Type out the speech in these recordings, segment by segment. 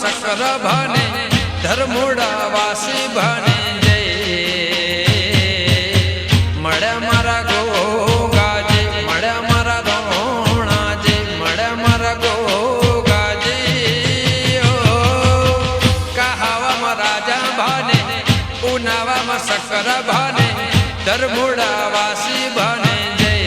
सकल भाने धर्मोड़ा वासी भाने जय मड़ा मारा गोगा जे मड़ा मारा रोणा जे मड़ा मारा गोगा जे कहावा में राजा भाने उनावा में सकल भाने धर्मोड़ा वासी भाने जय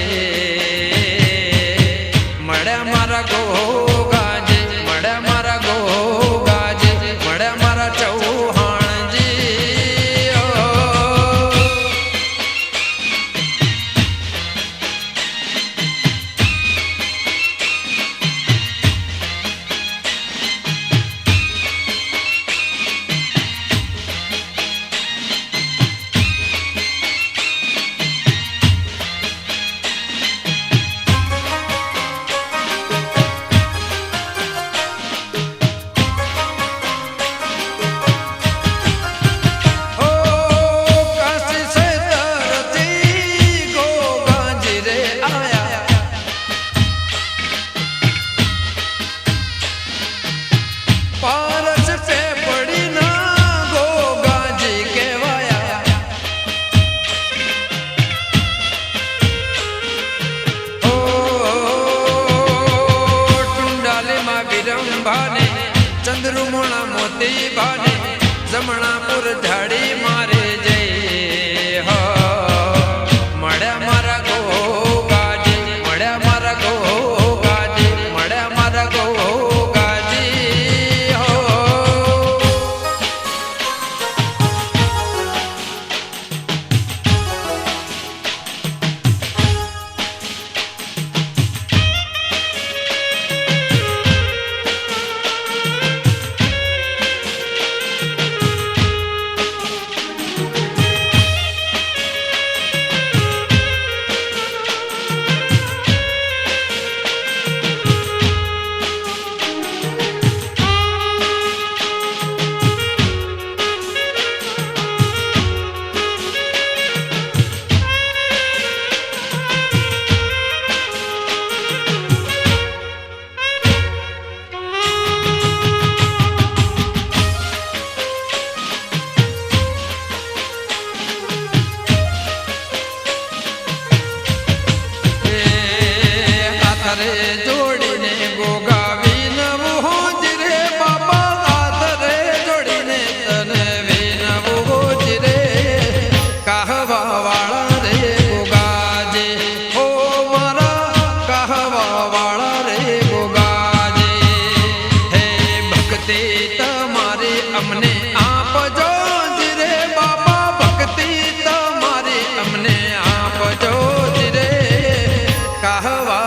मड़ा मारा गोगा जे मड़ा मारा गोगा जे मड़ा मारा चौहान जी भाने चंद्रुमोणा मोती भाने जमणापुर झाड़ी मारे जय हो मड़ा मारा गोगा जी मड़ा मारा गोगा जी मड़ा मारा गोगा जी हो जोड़ीने गोगा वीनवो होज रे बाबा हाथ रे जोड़ीने तने वीनवो होज रे कहवा वाला रे गोगा जे ओ मारा कहवा वाला रे गोगा जे हे भक्ति तमारी अमने आप जो रे बाबा भक्ति तमारी अमने आप जो रे कहवा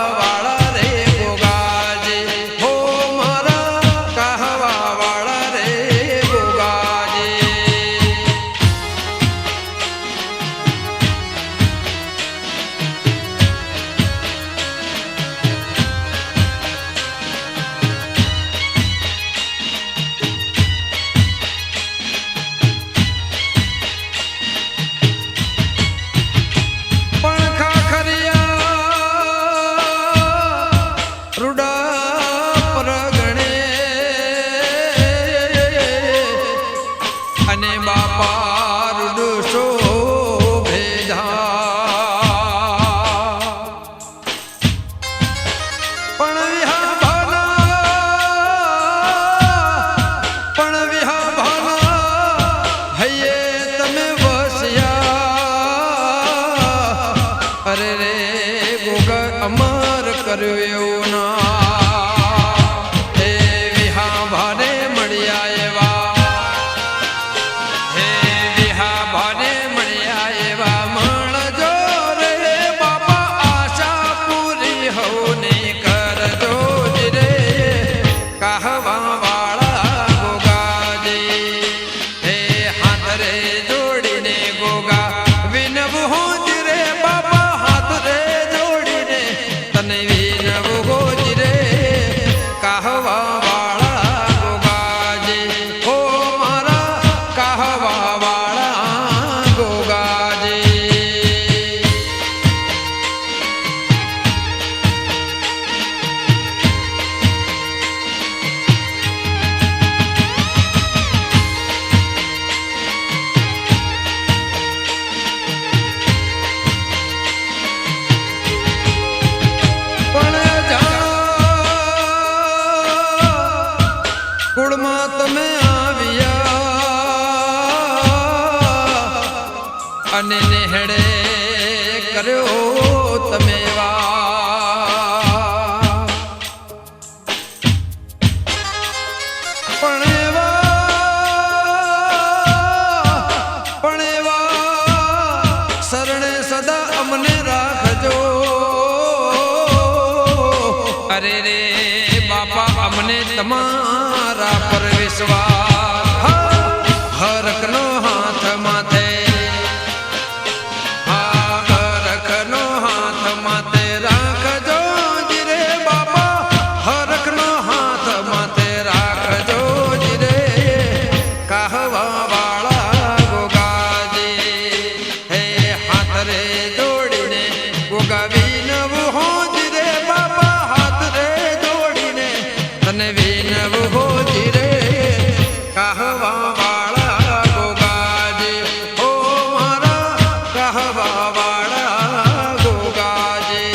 अमर करव्यो ना हे विहा भाने मड़िया एवा हे विहा भाने मड़िया एवा मण जो रे बाबा आशा पूरी होने कर जो रे कहवा वाला गोगा जी हे हाथ रे जोड़ीने गोगा विनव हो रे बाबा हाथ रे तने वीनव हो અને નેહડે કર્યો તમે શરણે સદા અમને રાખજો. અરે રે બાપા અમને તમારા પર વિશ્વાસ. હરકનો હાથ માથે, હરકનો હાથ માથે રાખજો જીરે બાપા. હરકનો હાથ માથે રાખજો જીરે કહવા વાળા ગોગાજી. હે હાથ રે જોડીને ગોગાવી નવું હો જીરે બાપા. હાથ રે જોડીને તને વિનવું હો જીરે કહવા વાળા ગોગાજી. ઓ મારા કહવા વાળા ગોગાજી.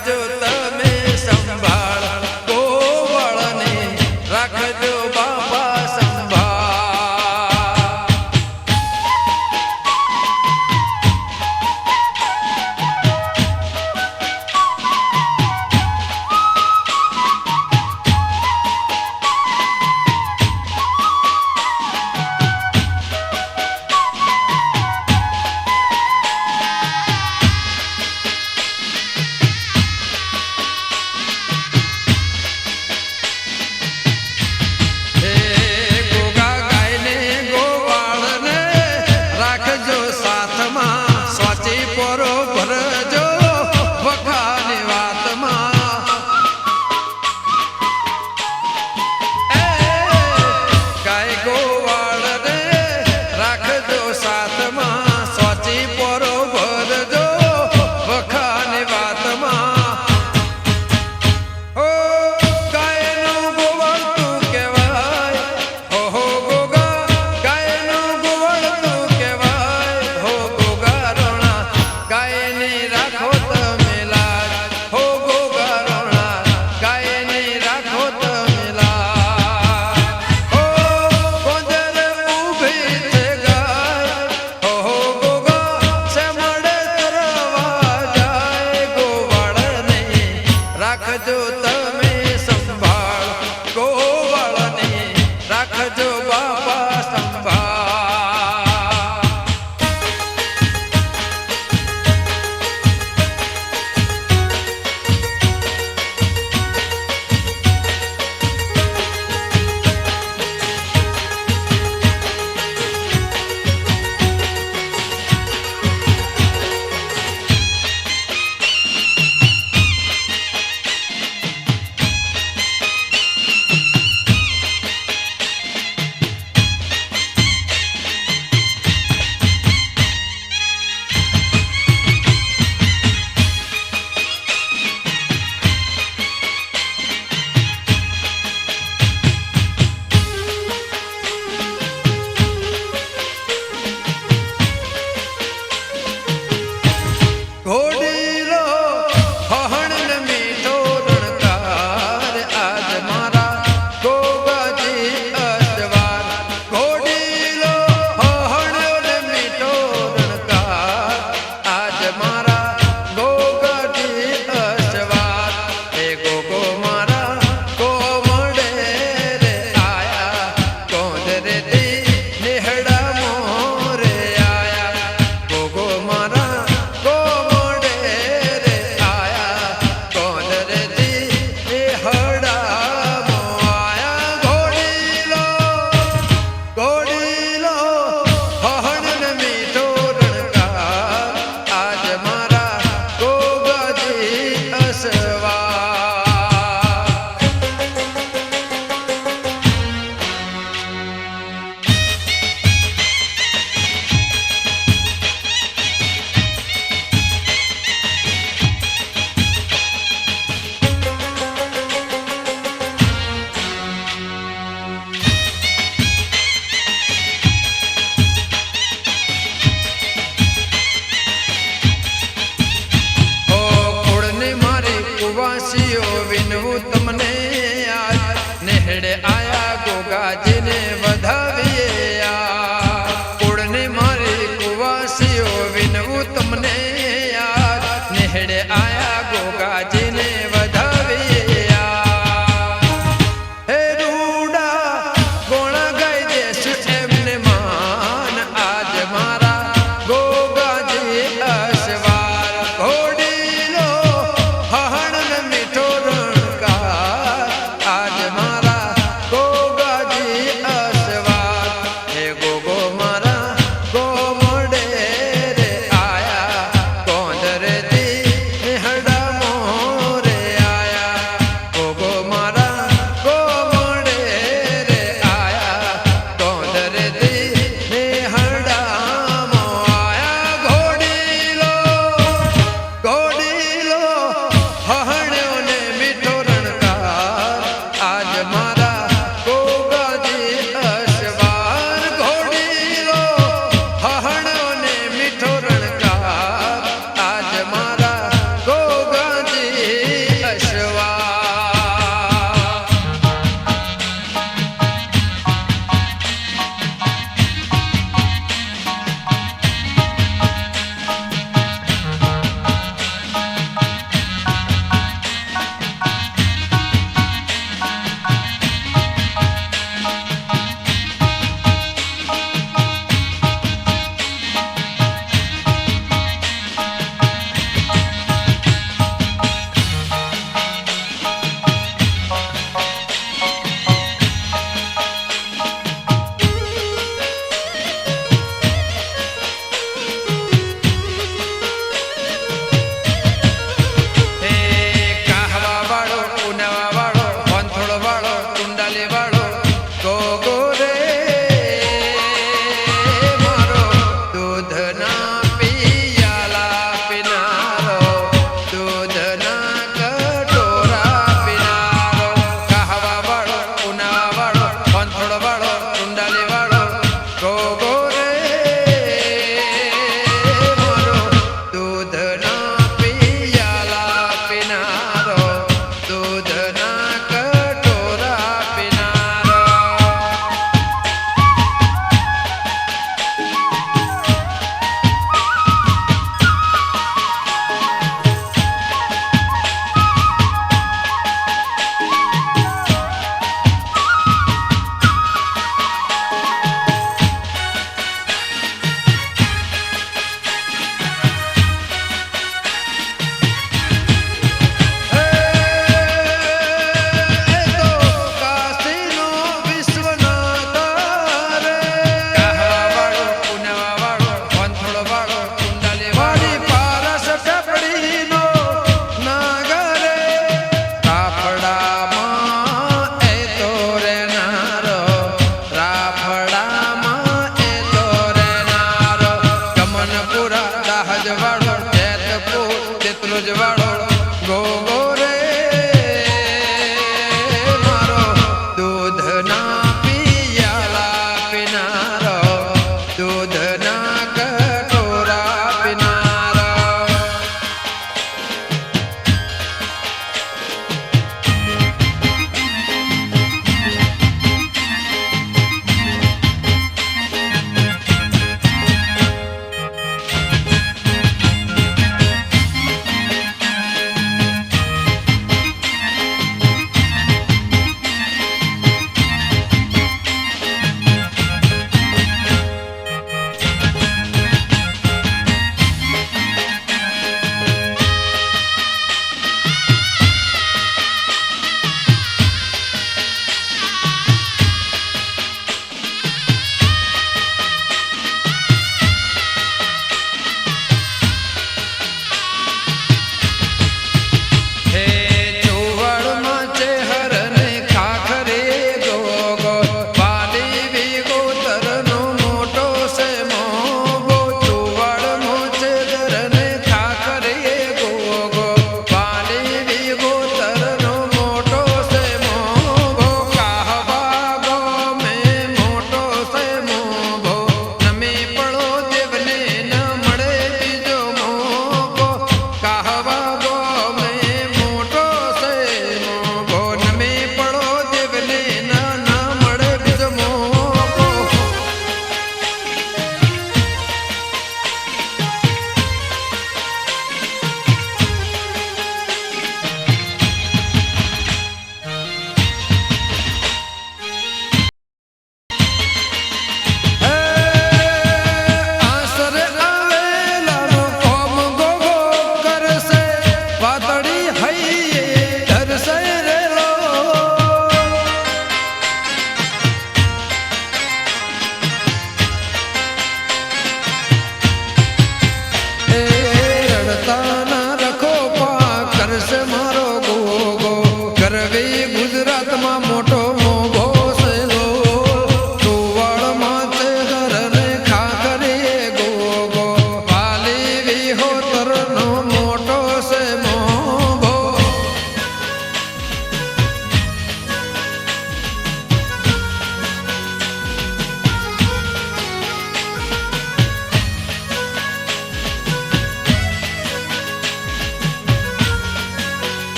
રાખજો તમે સંભાળ ગોવાળને રાખજો બાપા સંભાળ રાખજો તમે સંભાળ ગોવાળને રાખજો બાપા સંભાળ વિનવું તમને આજ નેહડે આયા ગોગાજીને વધાવીએ કુળને મારી કુવાસીઓ વિનવું તમને આજ નેહડે આયા ગોગાજીને વધાવીએ હે રૂડા ગોણા ગાઈ દેશું એમને માન આજ મારા ગોગાજી અસવાર ઘોડીલો હહણ મીઠો રણકાર રોજવાળો ગોગો રે મારો દૂધ ના પિયાલા પીનારો દૂધ ના કટોરા પીનારો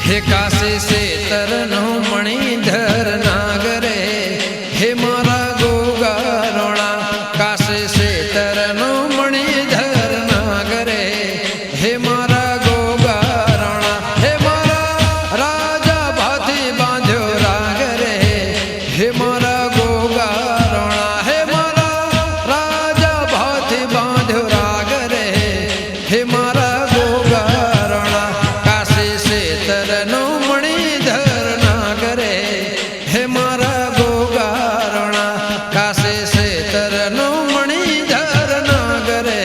हे काशी से तरनो मणिधर नागरे हे मारा गोगा रोणा काशी से तरनो मणिधर नागरे हे मारा गोगा रोणा हे मारा राजा भाती बांध्यो रागरे हे मारा गोगा रोणा हे मारा राजा भाती बांध्यो रागरे हे मारा गोगा रोणा काशी से तरनो मणिधर नागरे हे मारा गोगा रोणा काशी से तरनो मणिधर नागरे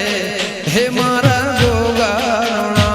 हे मारा गोगा रोणा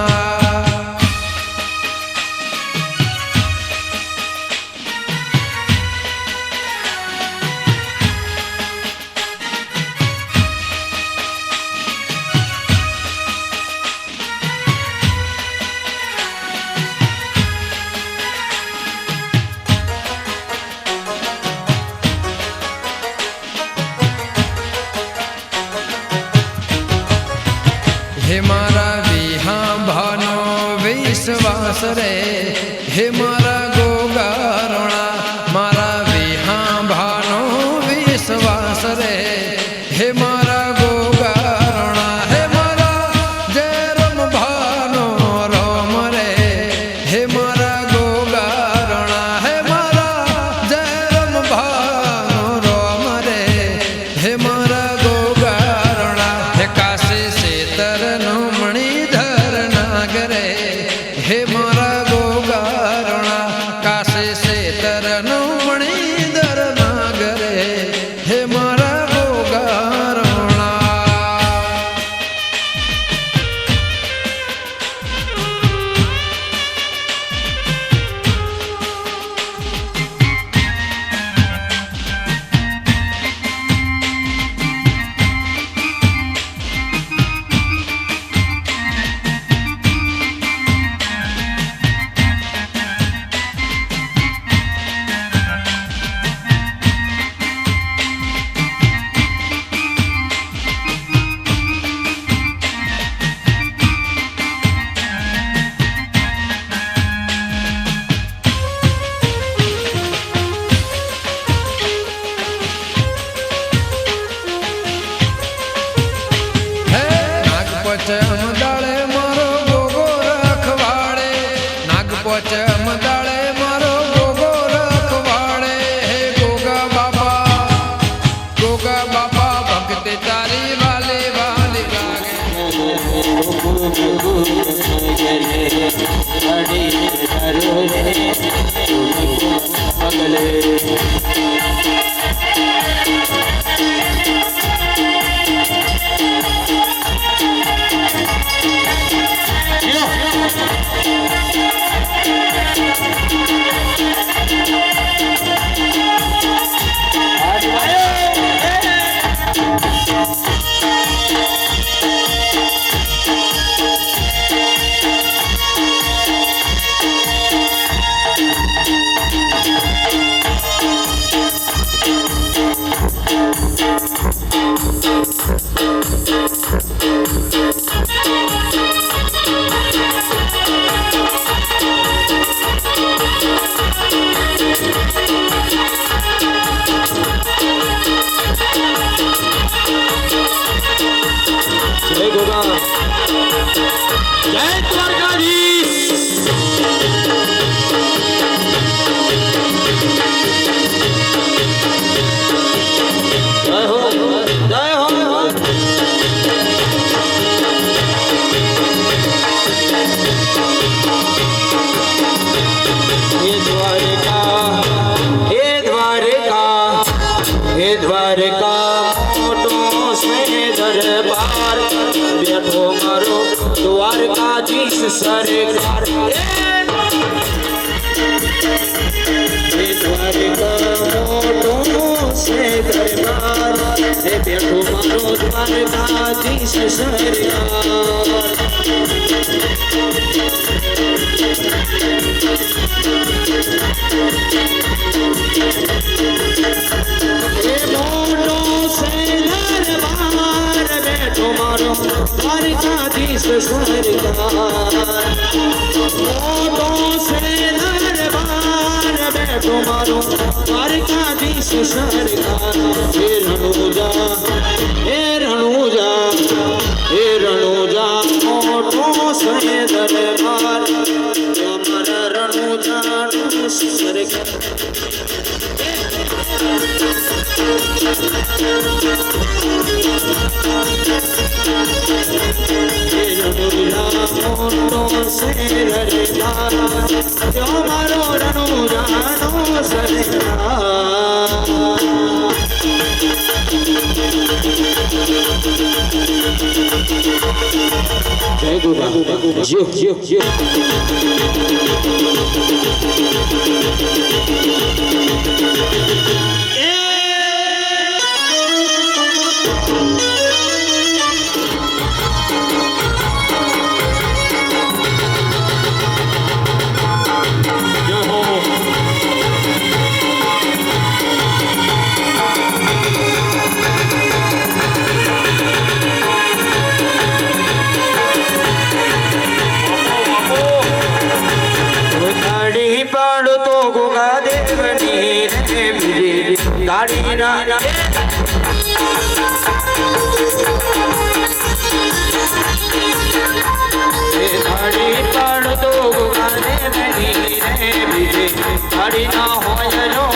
हे मारा विहा भानो विश्वास रे हे मारा गोगा रोणा मारा विहा भानो विश्वास रे हे मारा गोगा रोणा हे मारा जय राम भानो राम रे हे मारा गोगा रोणा हे मारा जय राम भानो राम रे हे मारा गोगा रोणा हे काशी से तरनो मणिधर नागरे हे मारा गोगा रोणा પોચમ દાળે મારો ગોગો રખવાડે નાગ પોચમ દાળે મારો ગોગો રખવાડે હે ગોગા બાપા ભક્તિ તારી વાલી વાલી લાગે દ્વારકાધીશ સરકાર દ્વારકા મોટો છે દરબાર બેઠો મારો દ્વારકાધીશ સરકાર દ્વારકાધીશ સરકાર મોટો છે દરબાર બેઠો મારો દ્વારકાધીશ સરકાર હે રણુજા મોટો છે દરબાર અમારા રણુજાનું સરકાર મારો રણુજાનો સરકાર જય ગુરુ જીઓ ગાડી ના પડતો ગાને બની રે બીજે ગાડી ના હોય નો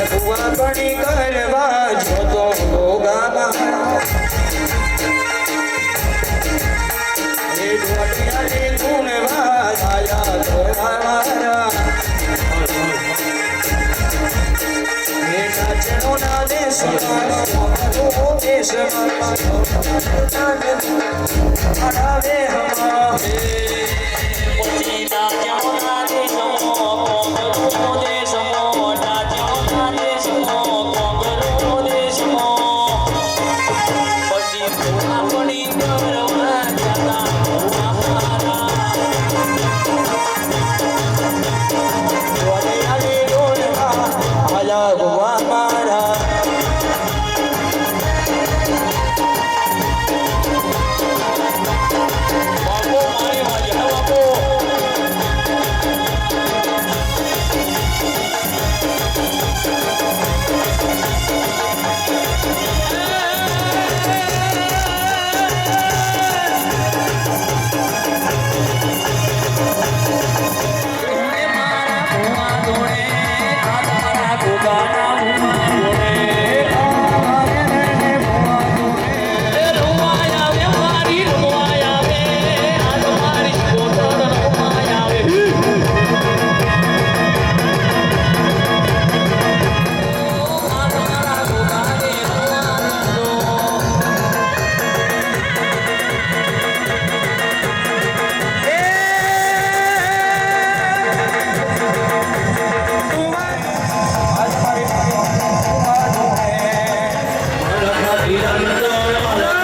ભુવા બની કરવા જોતો ભોગા મારા એ ઢોલિયાની ગુણવા આયા ધોરા મારા એ નાચનો ના દેશમાં દેશમાં અડાવે હમારે પછી નાચનો ના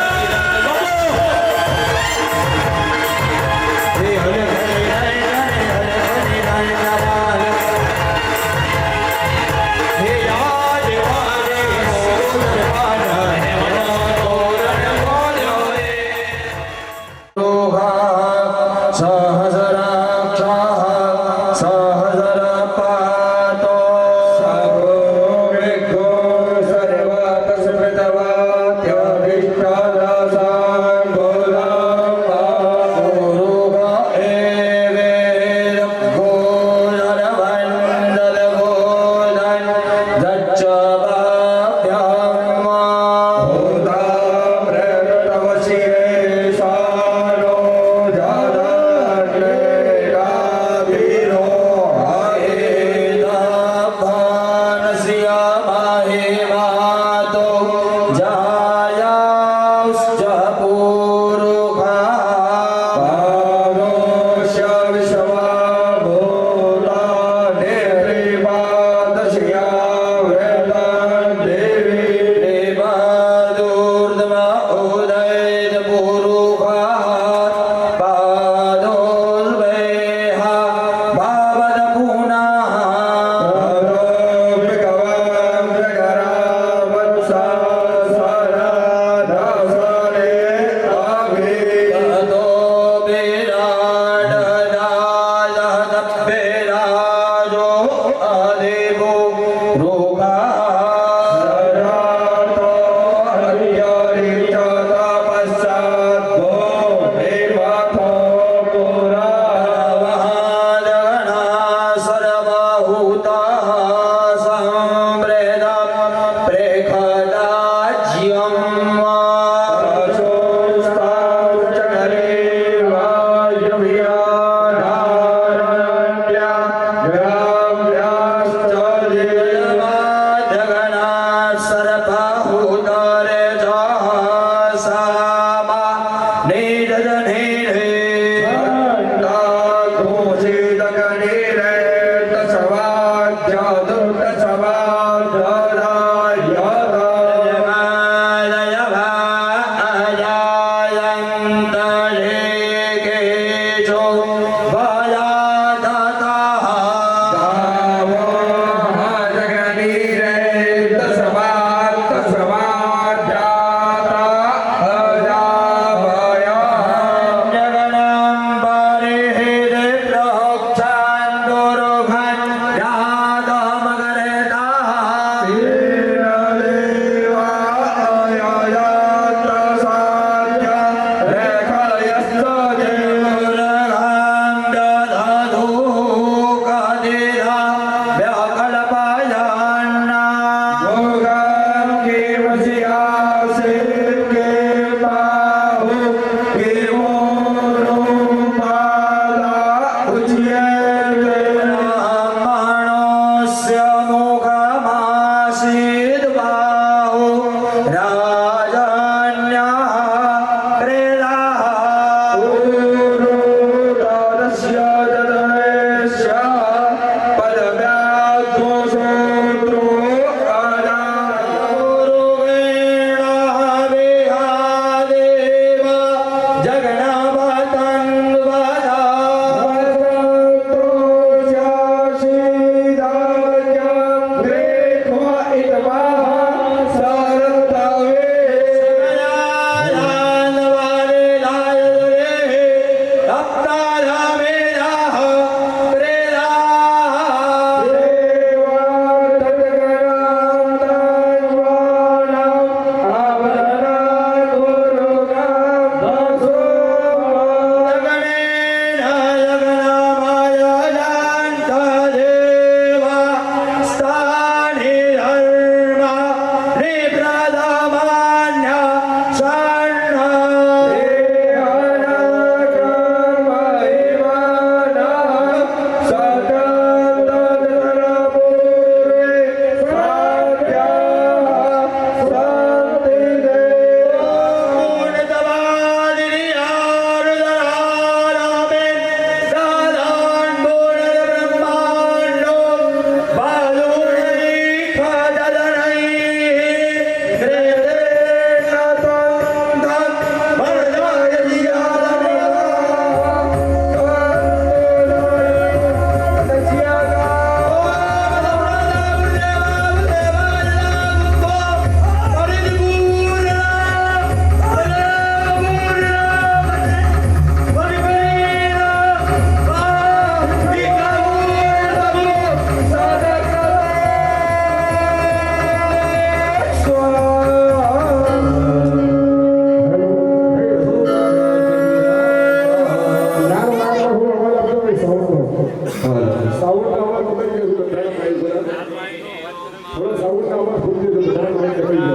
थोड़ा साउंड का आवाज सुन दे तो ध्यान में कहीं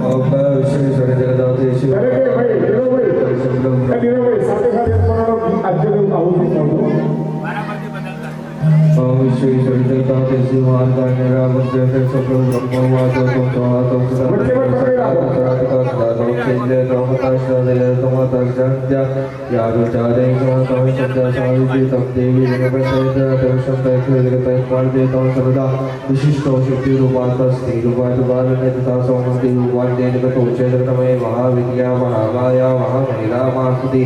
और विश्वेश्वर जगदाते शिव अरे भाई नीरव भाई साथे साथे तुम्हारा आजकल आहुति पढ़ो ओम विश्वेश्वर जगदाते शिव आर्गान्य रावण जय सकल ब्रह्म वाचो तुम स्वाहातम सदा सदा खेले तमता सदय तमता संज्ञा यारुचारे तम संज्ञा सावित्री तम देवी जगपतय दर्शन तैखे जगतय पार्दे तम सर्वदा विशिष्टो शक्ति रूपात स्त्री रूपात बालने तथा सौमंति रूपान्ते जगतो चैतन्यमय महाविद्या महामाया महामहिला महासुति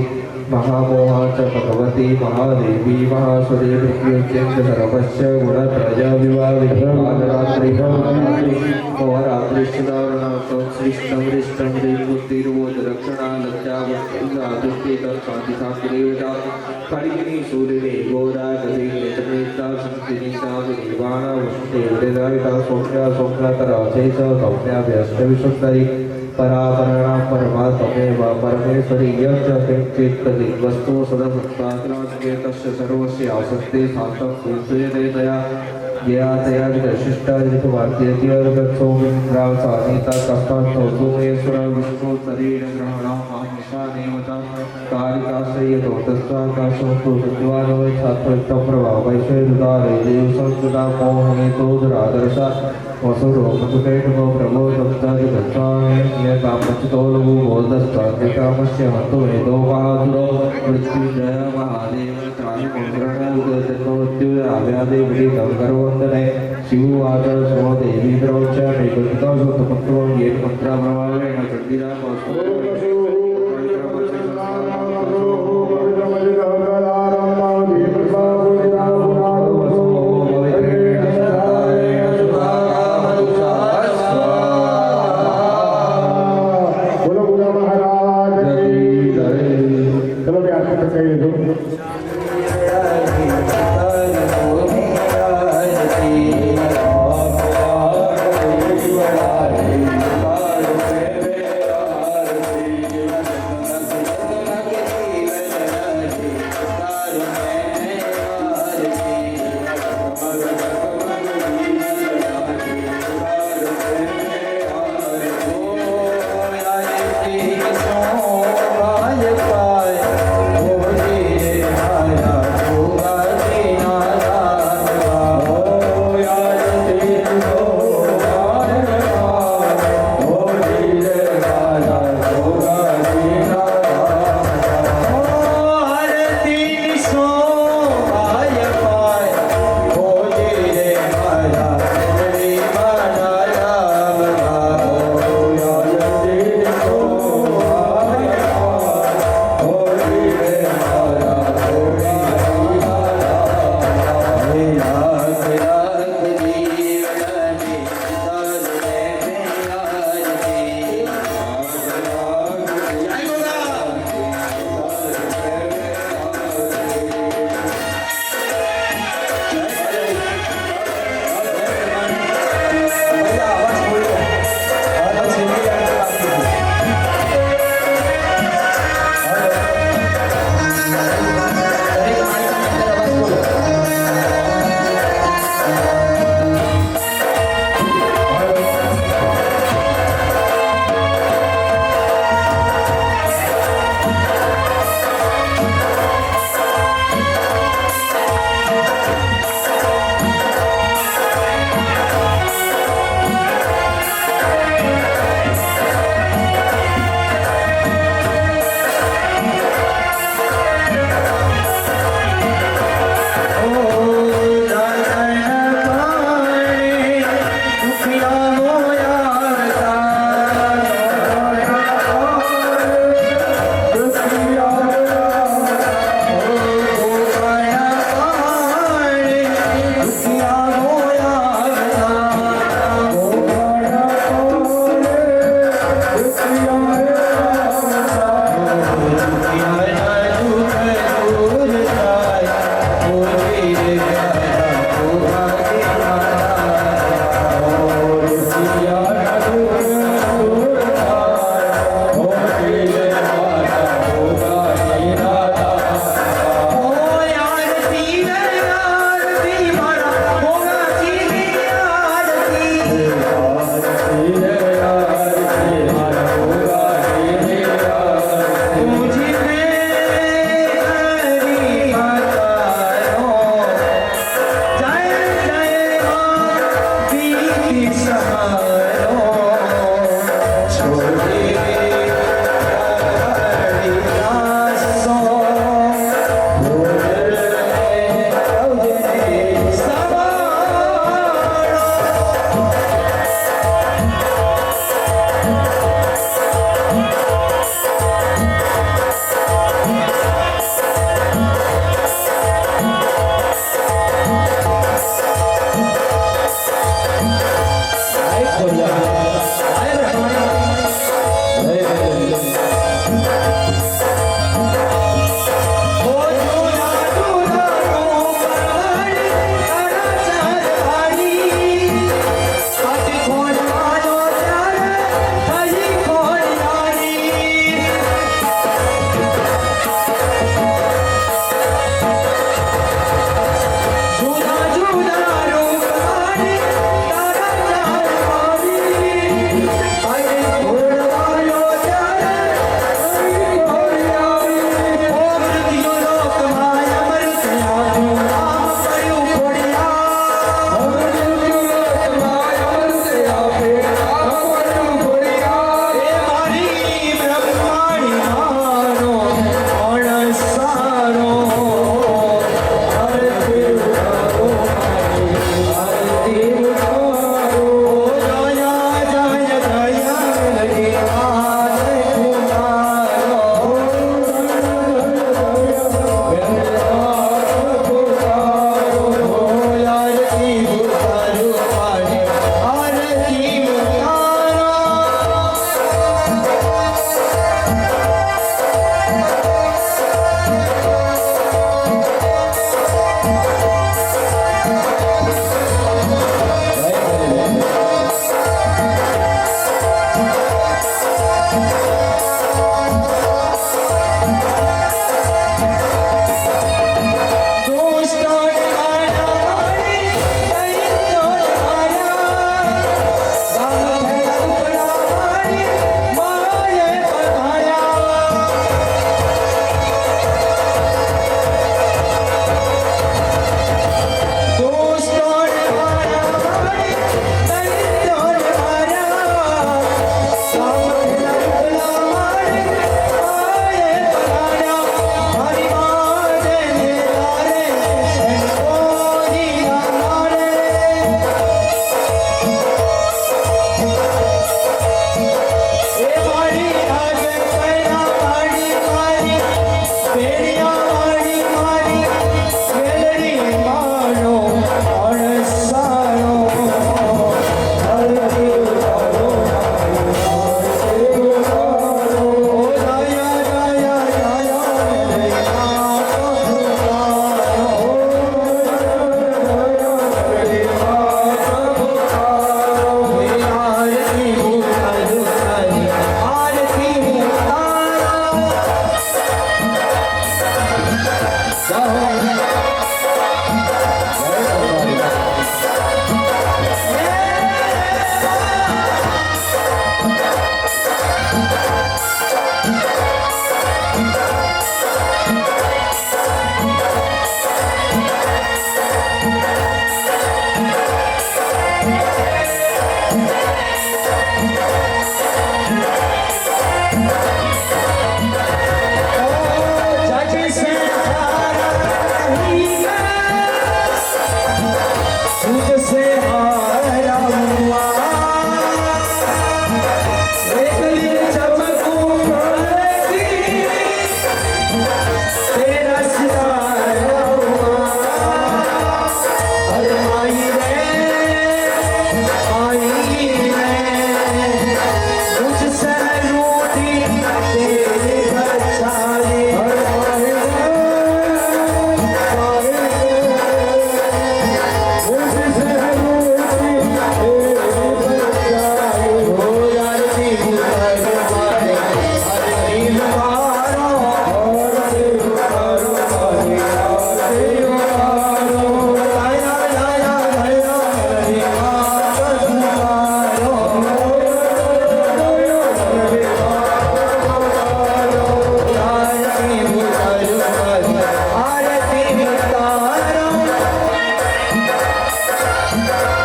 महामोहा च भगवती महादेवी महासुरी मृत्युञ्जय सर्वस्य गुणत्रय विवाहिरात्रि नवरात्रि सृष्टं हृष्टं बुद्धिर्बोधरक्षणा लज्जावत्ति तत्साधिसाग्रेवता खड्गिनी सूर्यने घोरा गति नेत्रनेता संतिनिता विनिर्वाणा वसुते वृदाविता सौम्या सौम्यातरा चैत सौम्या व्यष्टविशुद्धरी परापरणा परमात्मेव परमेश्वरी यच्च किंचित् वस्तु सदसत्तात्रास्के तस्य सर्वस्य आसक्ते सातं सूचयते तया यया तया विशिष्टादितवाद्यत्यर्गच्छो विन्द्राव सानीता तस्मात् सोमेश्वर विष्णु शरीर ग्रहणं मामिषानेवता कारिकाश्रयतो तस्माकाशं तु सत्वानो छात्रत्वं प्रभावैश्वर्यदारे देवसंस्कृता मोहनेतो दुरादर्शा वसुरो मधुकैटको प्रबोधत्तादि गच्छामि कामचितो लघु बोधस्ताद्यकामस्य हतो वेदो बहादुरो मृत्युञ्जय महादेव त्राहिमोग्रणोद्यतोद्युय आव्यादेवी गर्ववन्दने शिववाच स्व देवी प्रवच नैकटिका सुतपत्रो येन मन्त्रा प्रभावेण चण्डिरा Hare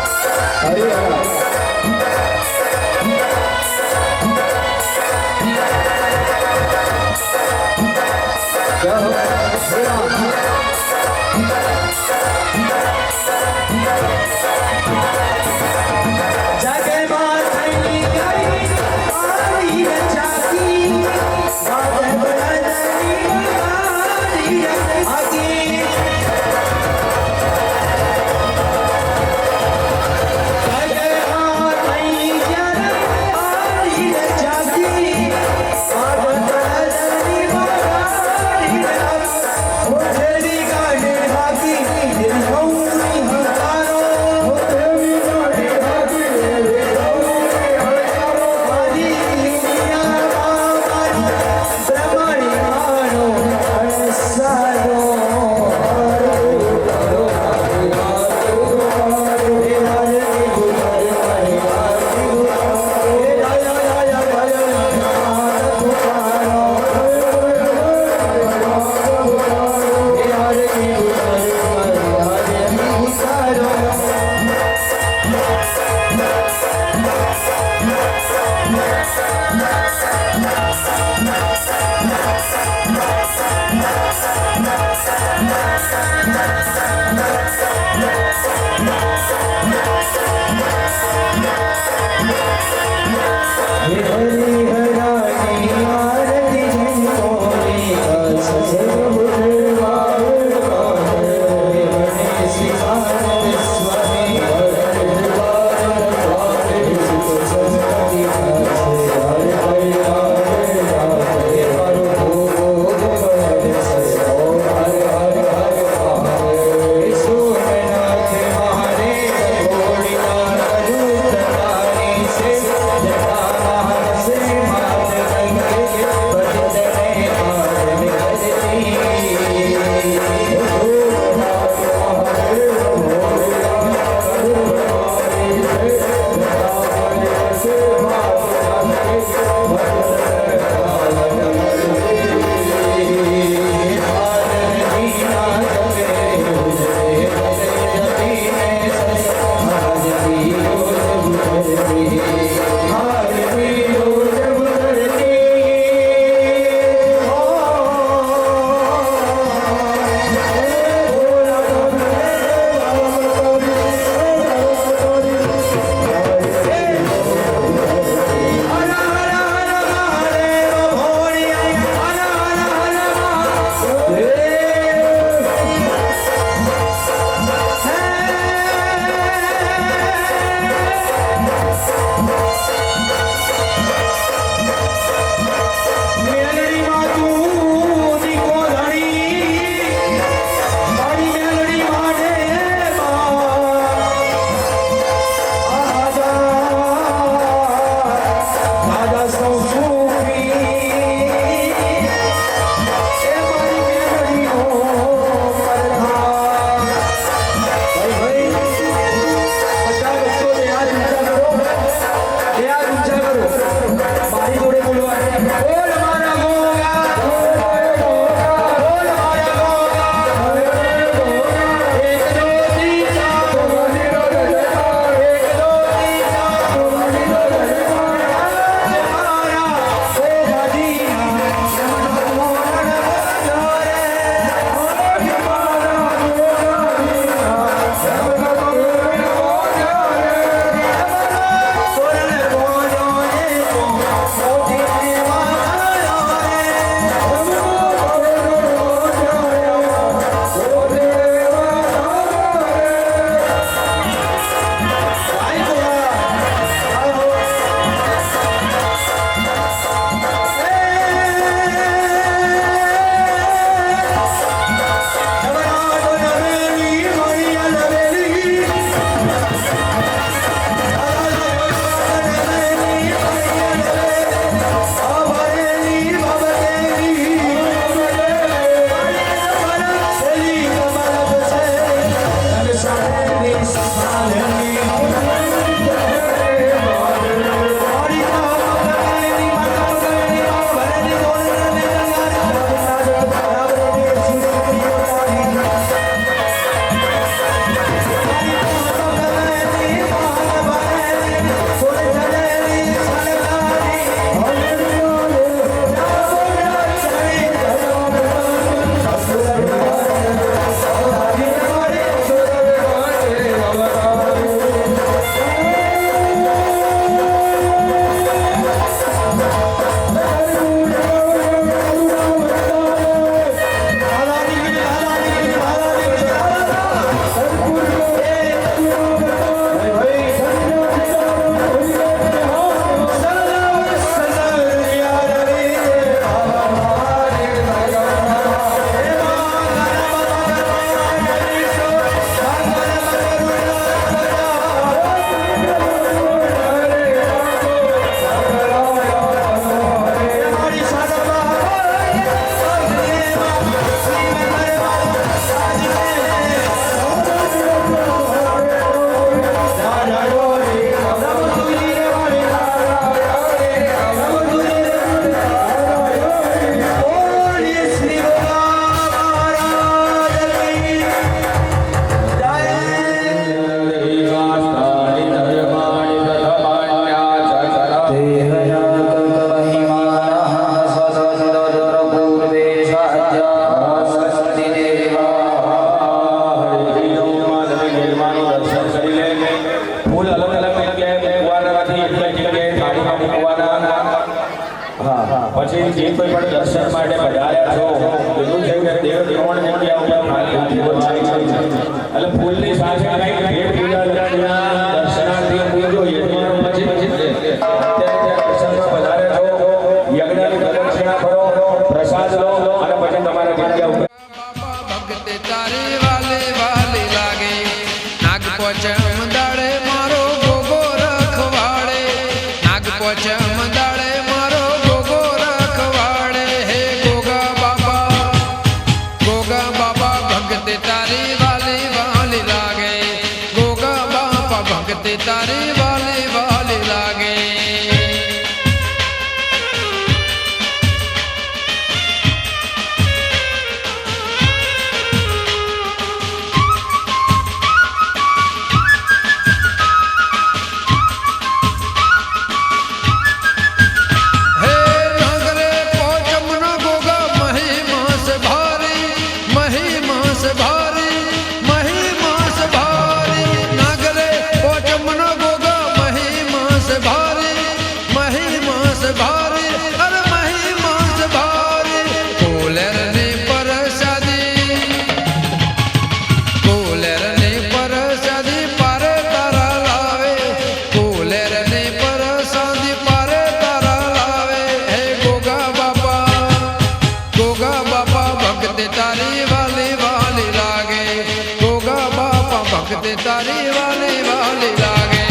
જય બધાથી એક જ જગ્યાએ થાળીમાં મૂકવાના. હા, પછી જે કોઈ પણ દર્શન માટે પધાર્યા છો કીધું છે કે દેવ ત્રણ જગ્યા ઉપર ખાલી હાથે પધારી છે. એટલે ફૂલની સાથે કંઈક ભેટ પૂજા દર્શનાર્થીઓ પૂજો યજમાનો પછી અત્યારે દર્શનમાં પધાર્યા છો યજ્ઞની પ્રદક્ષિણા કરો, પ્રસાદ લો અને પછી તમારા જગ્યા ઉપર બાપા ભક્તિ તારી વાલી વાલી લાગે નાગ પોચમ દાડે મારો ગોગો રખવાડે નાગ પોચમ દાડે મારો ગોગો રખવાડે હે ગોગા બાપા ભક્તિ તારી વાલી વાલી લાગે ગોગા બાપા ભક્તિ તારી વાલી વાલી લાગે તારી વાલી વાલી લાગે ગોગા બાપા ભક્તિ તારી વાલી વાલી લાગે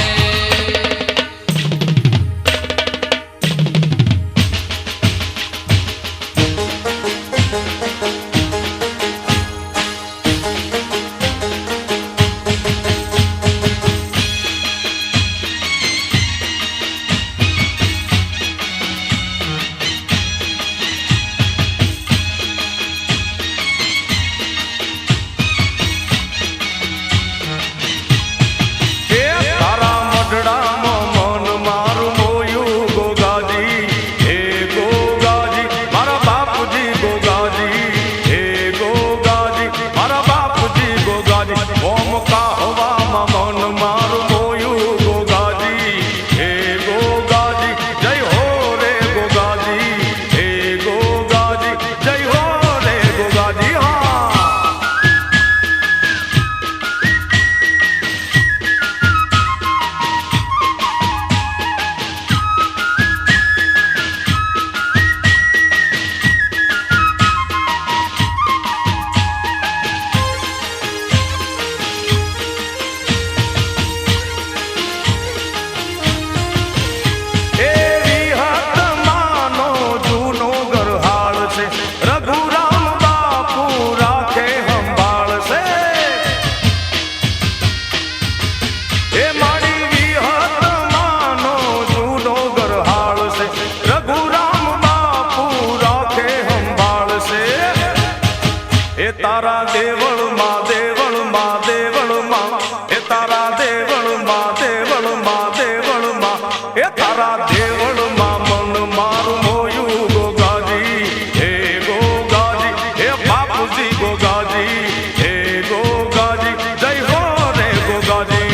તારા દેવળમાં દેવળમાં દેવળમાં એ તારા દેવળમાં દેવળમાં દેવળમાં એ તારા દેવળમાં મન મારું મોયું ગોગાજી હે ગોગાજી હે બાપુજી ગોગાજી હે ગોગાજી જય હો રે ગોગાજી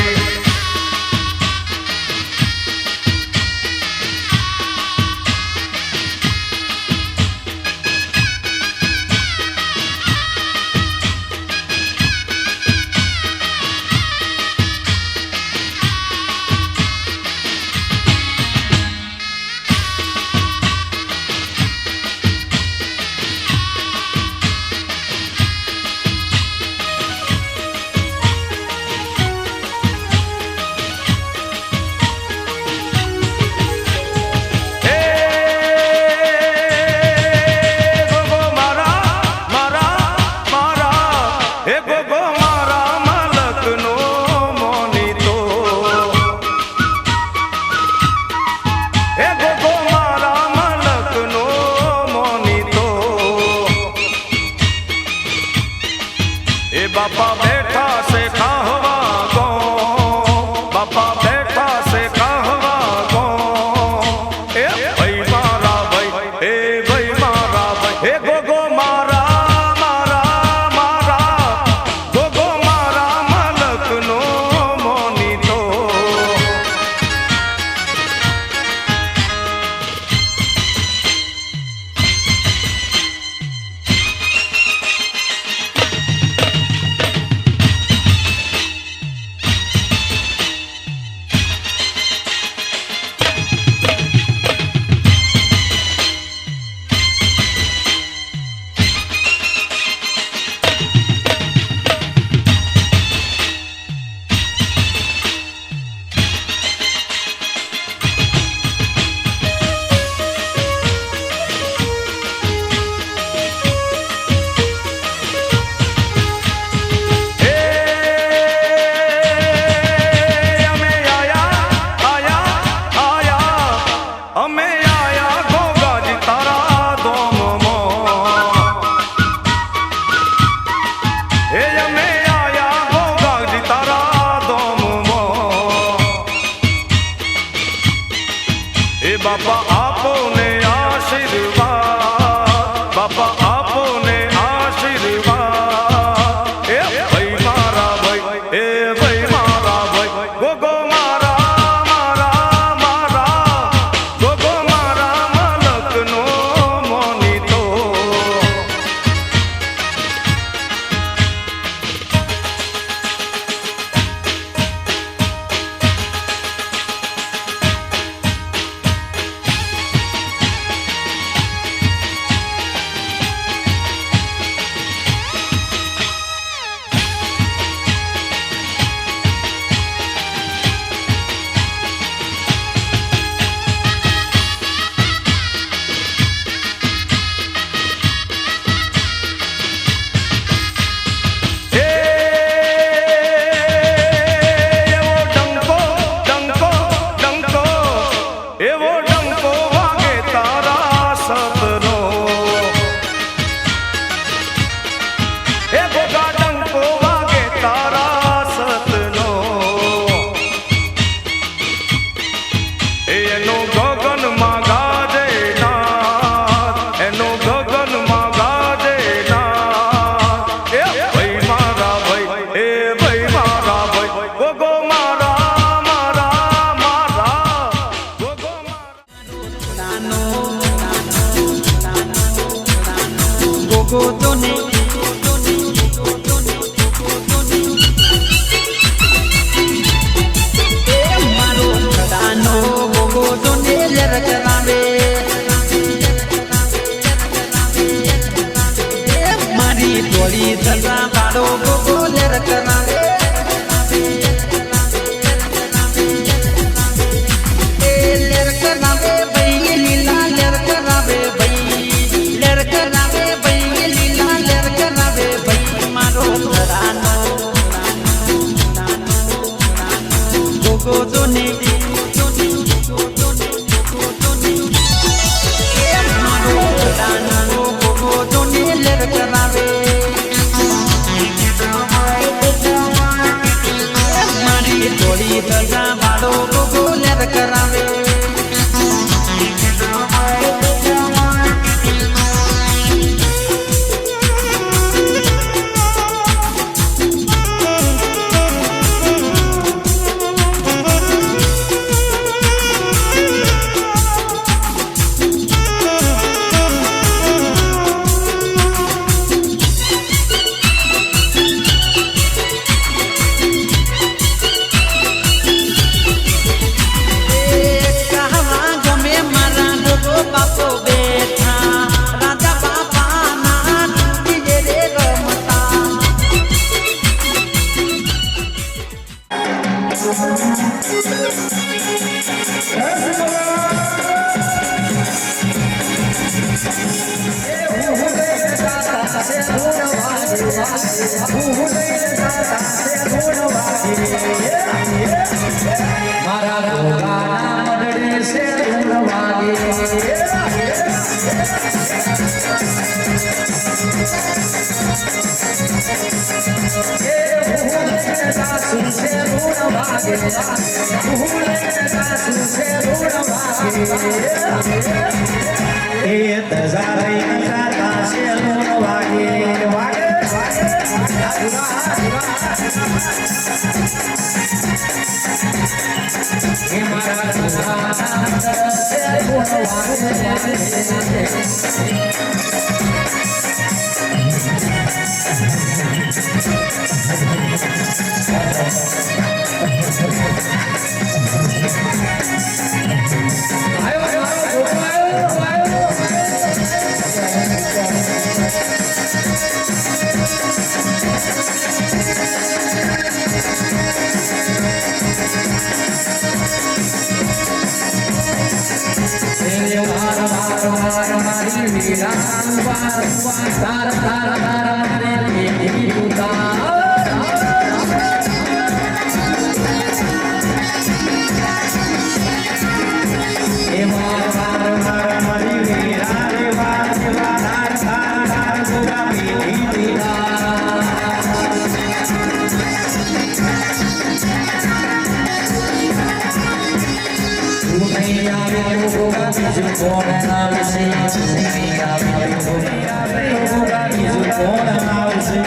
બાપા આપો ને આશીર્વાદ, બાપા આપો ને આશીર્વાદ. એ ભાઈ મારા ભાઈ, એ ભાઈ મારા ભાઈ, ગોગો મારા મારા મારા, ગોગો મારા મલકનો મોનીતો. એવો ડંકો વાગે તારા સતનો, એ ગોગા ડંકો વાગે તારા સતનો. એનો ગગનમાં ગાજે નાદ, એનો ગગનમાં ગાજે નાદ. એ ભાઈ મારા ભાઈ, એ ભાઈ મારા ભાઈ, ગોગો મારા મારા મારા, ગોગો ગોગો તો ને મારો દાનો ગોગો તો ને લર કરાવે, મારી ડોળી સજા પાડો ગોગો લર કરાવે. લર કરાવે ભાઈ લીલા લર કરાવે ભાઈ, લર કરાવે ભાઈ લીલા લર કરાવે ભાઈ. મારો ઘરાનો ગોગો તો ને મારો ઘરાનો ગોગો તો ને લર કરાવે, મારી થોડી સજા વાળો ગોગો લર કરાવે. કહાવા ગમે મારા ગોગો બાપો બેઠા, રાજા બાપાના ડૂબી રે રમતા. મારા ગોગાના મડડે છે ધૂળ વાગે, એ તજારાઈ કાતા છે લોન વાગે વાગે હે મારા ગોગાના મડડે છે ધૂળ વાગે. Thank you. બીજું કોણ આવશે બીજું કોણ આવશે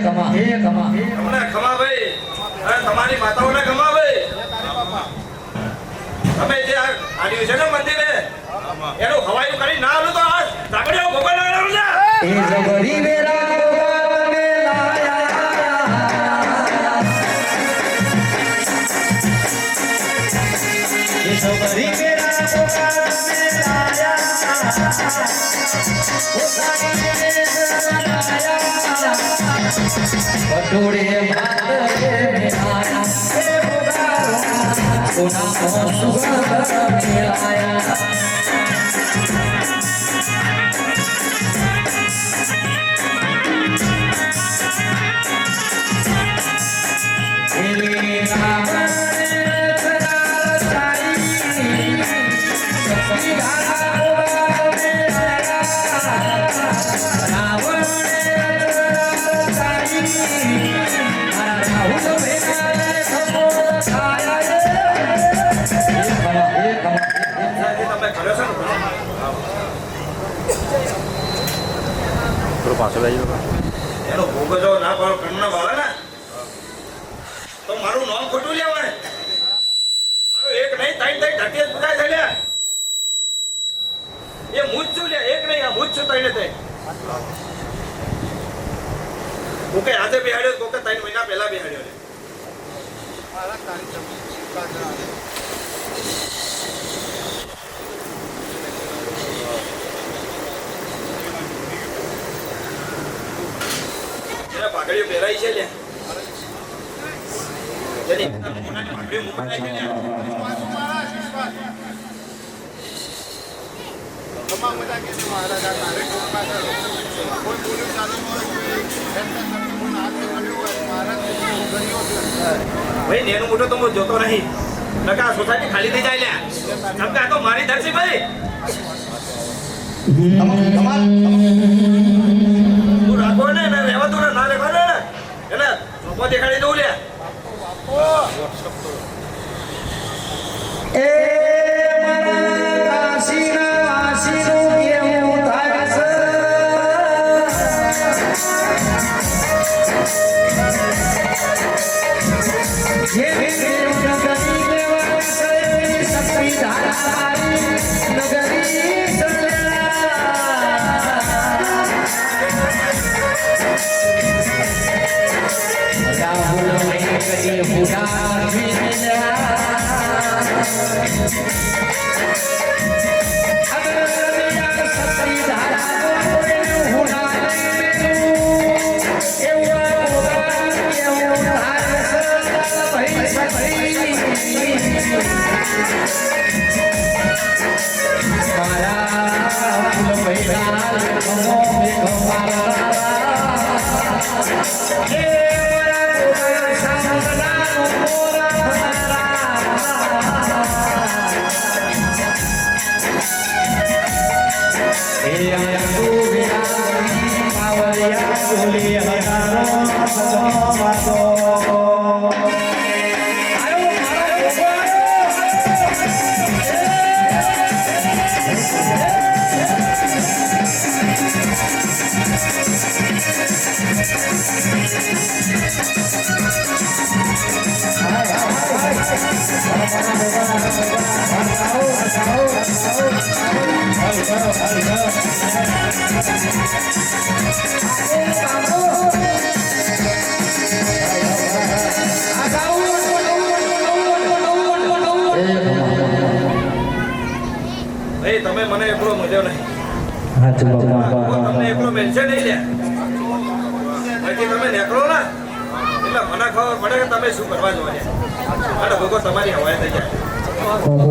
તમને ખમા ભાઈ અને તમારી માતાઓને ખમા ભાઈ તમે જે આવ્યું છે ને મંદિરે એનું હવાયું કરી ના આવ્યું તો આ સાંભળ્યો ભગવાન આવ્યો ને એ જબરી વેરા ભગવાને લાયા એ જબરી વેરા ભગવાને લાયા પટોળે માતરે મેલાયા એ ભગવાન કોના સુગંધ મેલાયા તમે કર્યો છે ને એનો ભોગ જો ના પાડો કણના વાળે ને તો મારું નામ ખોટું લેવાય મારું એક નહીં ત્રણ ઢાટીએ પુરાય છે લે એ મુજ છું લે એક નહીં આ મુજ છું તઈને તે હું કે આજે બેહાડ્યો તો કે 3 મહિના પહેલા બેહાડ્યો લે પાઘડીઓ પહેરાઈ છે લે જેની પાઘડીઓ મુકાઈ છે લે ભાઈ નેનું મોટો તો હું જોતો નહીં નકા સોસાયટી ખાલી થઈ જાય લે નકા તો મારી ધરતી ભાઈ તું રાખો ને રહેવા તું ના રહેવા ને એને ચોપો દેખાડી દઉં લે એ મારા કાશીના વાસીનું કેવું થાય છે જે નગરી લેવા છે શક્તિ ધારારી નગરી રાહુલ નહીં કરી બુઢા તમે મને એકલો મળ્યો નહીં તમને એકલો મેલશે નહીં લે પછી તમે નીકળો ને એટલે મને ખબર પડે કે તમે શું કરવા જવા અને ભોગો તમારી હવાએ થઈ જાય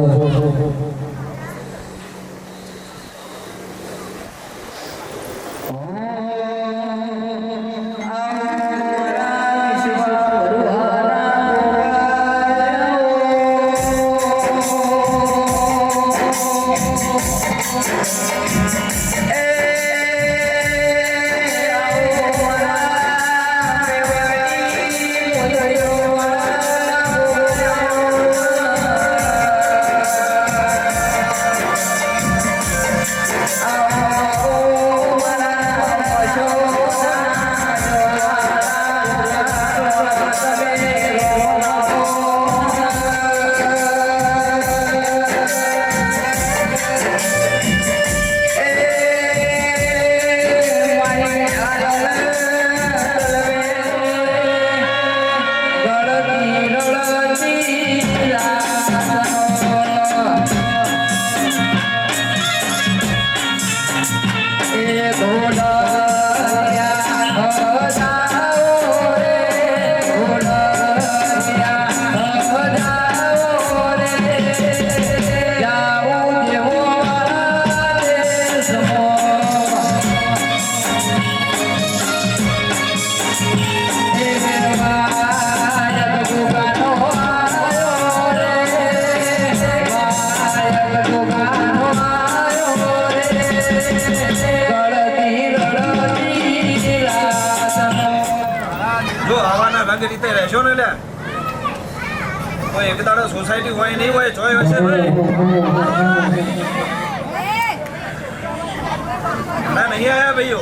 રહેશો ને લે કોઈ એક દાડો સોસાયટી હોય નહીં હોય જોઈ હશે ભાઈ ના નહીં આયા ભાઈઓ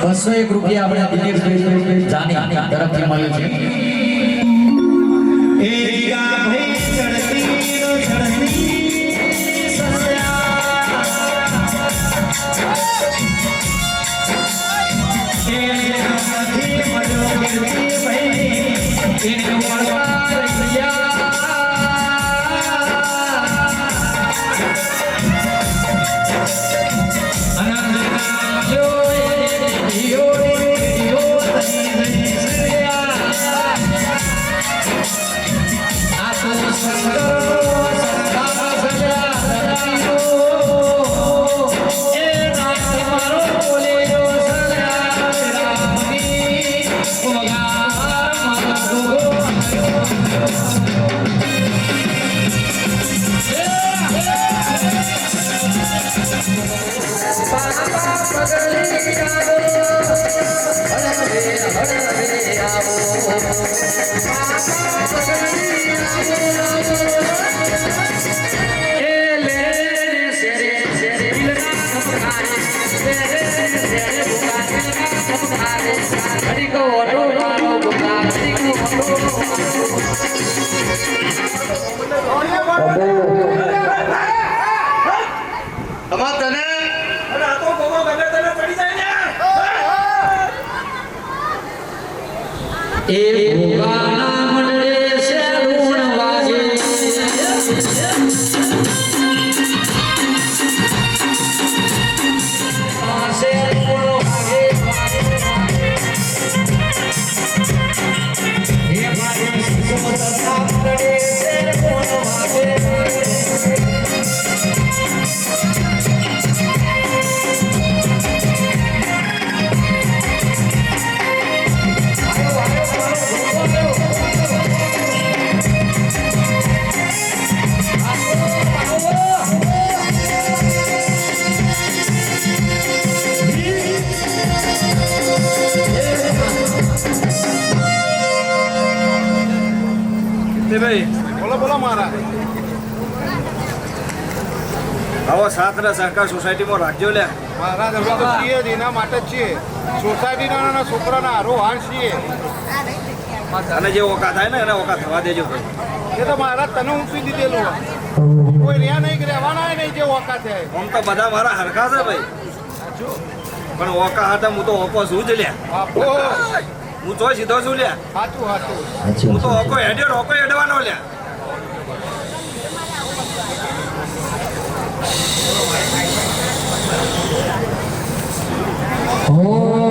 ₹101 આપણે દિનેશભાઈ જાની તરફથી મળ્યું છે આવો સાથ સહકાર સોસાયટીમાં રાખજો લે મહારાજ અમે તો છીએ જ એના માટે જ છીએ સોસાયટીના નાના છોકરાના હારો હાર છીએ અને જે ઓકા થાય ને એને ઓકા થવા દેજો ભાઈ એ તો મહારાજ તને ઊંચી દીધેલું કોઈ રહ્યા નહીં રહેવાના નહીં જે ઓકા થાય આમ તો બધા મારા હરખા છે ભાઈ પણ ઓકા હતા હું તો ઓકો શું જ લ્યા હું તો સીધો છું લ્યા સાચું સાચું હું તો ઓકો હેડ્યો ઓકો હેડવાનો લ્યા Oh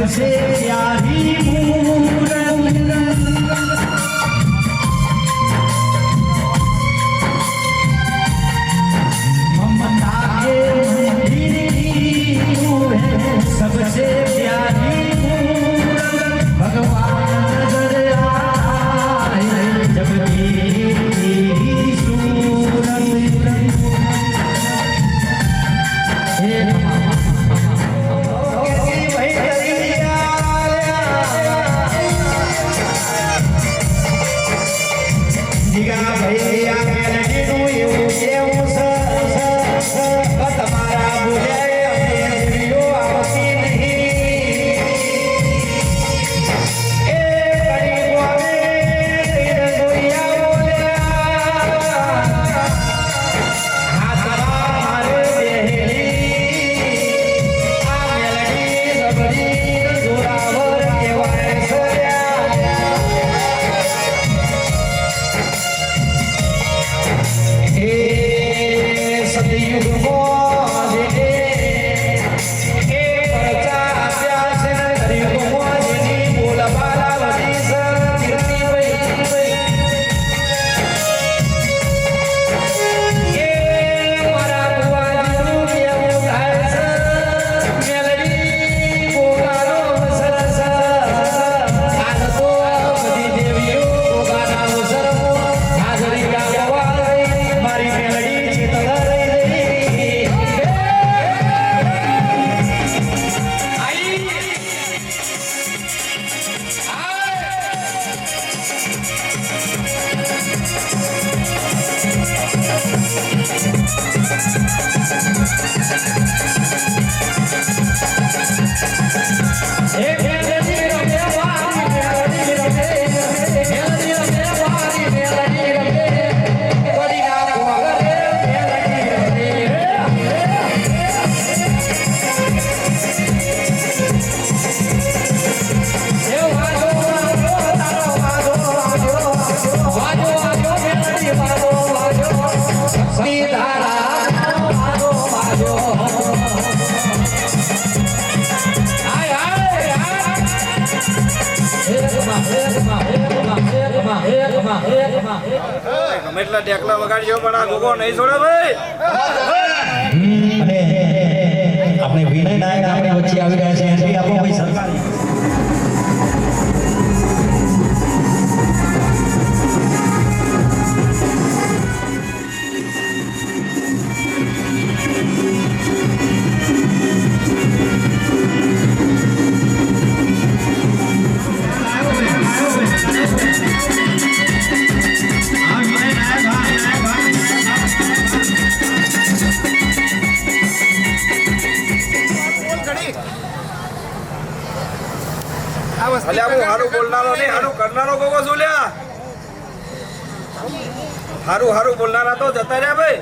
सबसे प्यारी मूरत ममता के मंदिर की तू है सबसे प्यारी मूरत भगवान नजर आए जब तेरी सूरत हे भैया તમારા બોલે આવતી નહીં એ ગરીબો મારે બેહેલી આ મેલડી સબરી જોરાવર કહેવાય છે સતયુગમાં જે એ પરચા આપ્યા છે સતયુગમાં જેની બોલબાલા વધી છે કીર્તિભાઈ એ મારા બુવાજીનું કેવું થાય છે મેલડી બોગાનો સરસ આજ તો બધી દેવીઓ બોગાના અવસરમો હાજરી ગાવા મારી મેલડી ચિતલા રહી એટલા ટેકલા વગાડ્યો પણ આ ગોગો નહીં છોડે ભાઈ અને આપણે વિનય નાયક આપણી વચ્ચે આવી રહ્યા છે એન્ટ્રી આપો ભાઈ સરકારી અલ્યા હું હારું બોલનારો નહીં હારું કરનારો ગોગો છું લ્યા હારું બોલનારા તો જતા રહ્યા ભાઈ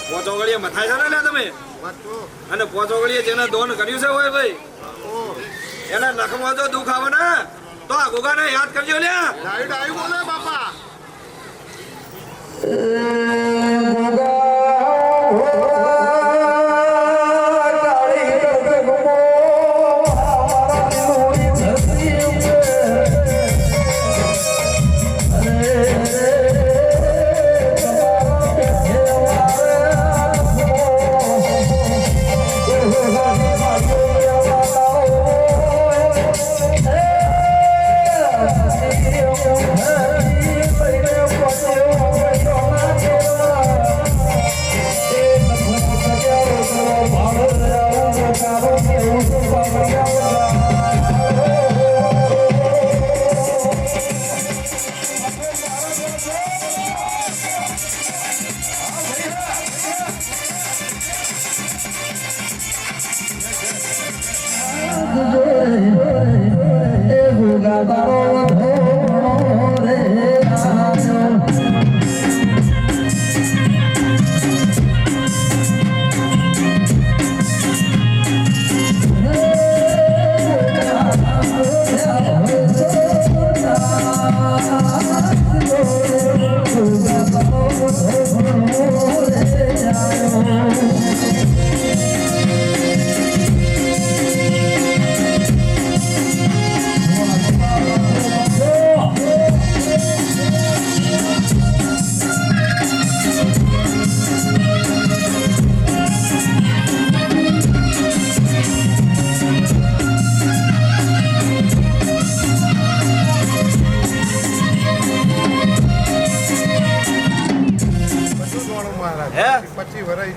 પોચોગળીએ મથાય છે ને લ્યા તમે અને પોચોગળીએ જેને દોન કર્યું છે હોય ભાઈ એને નખમાં જો દુઃખ આવે ને તો આ ગોગાને યાદ કરજો લ્યા બોલે બાપા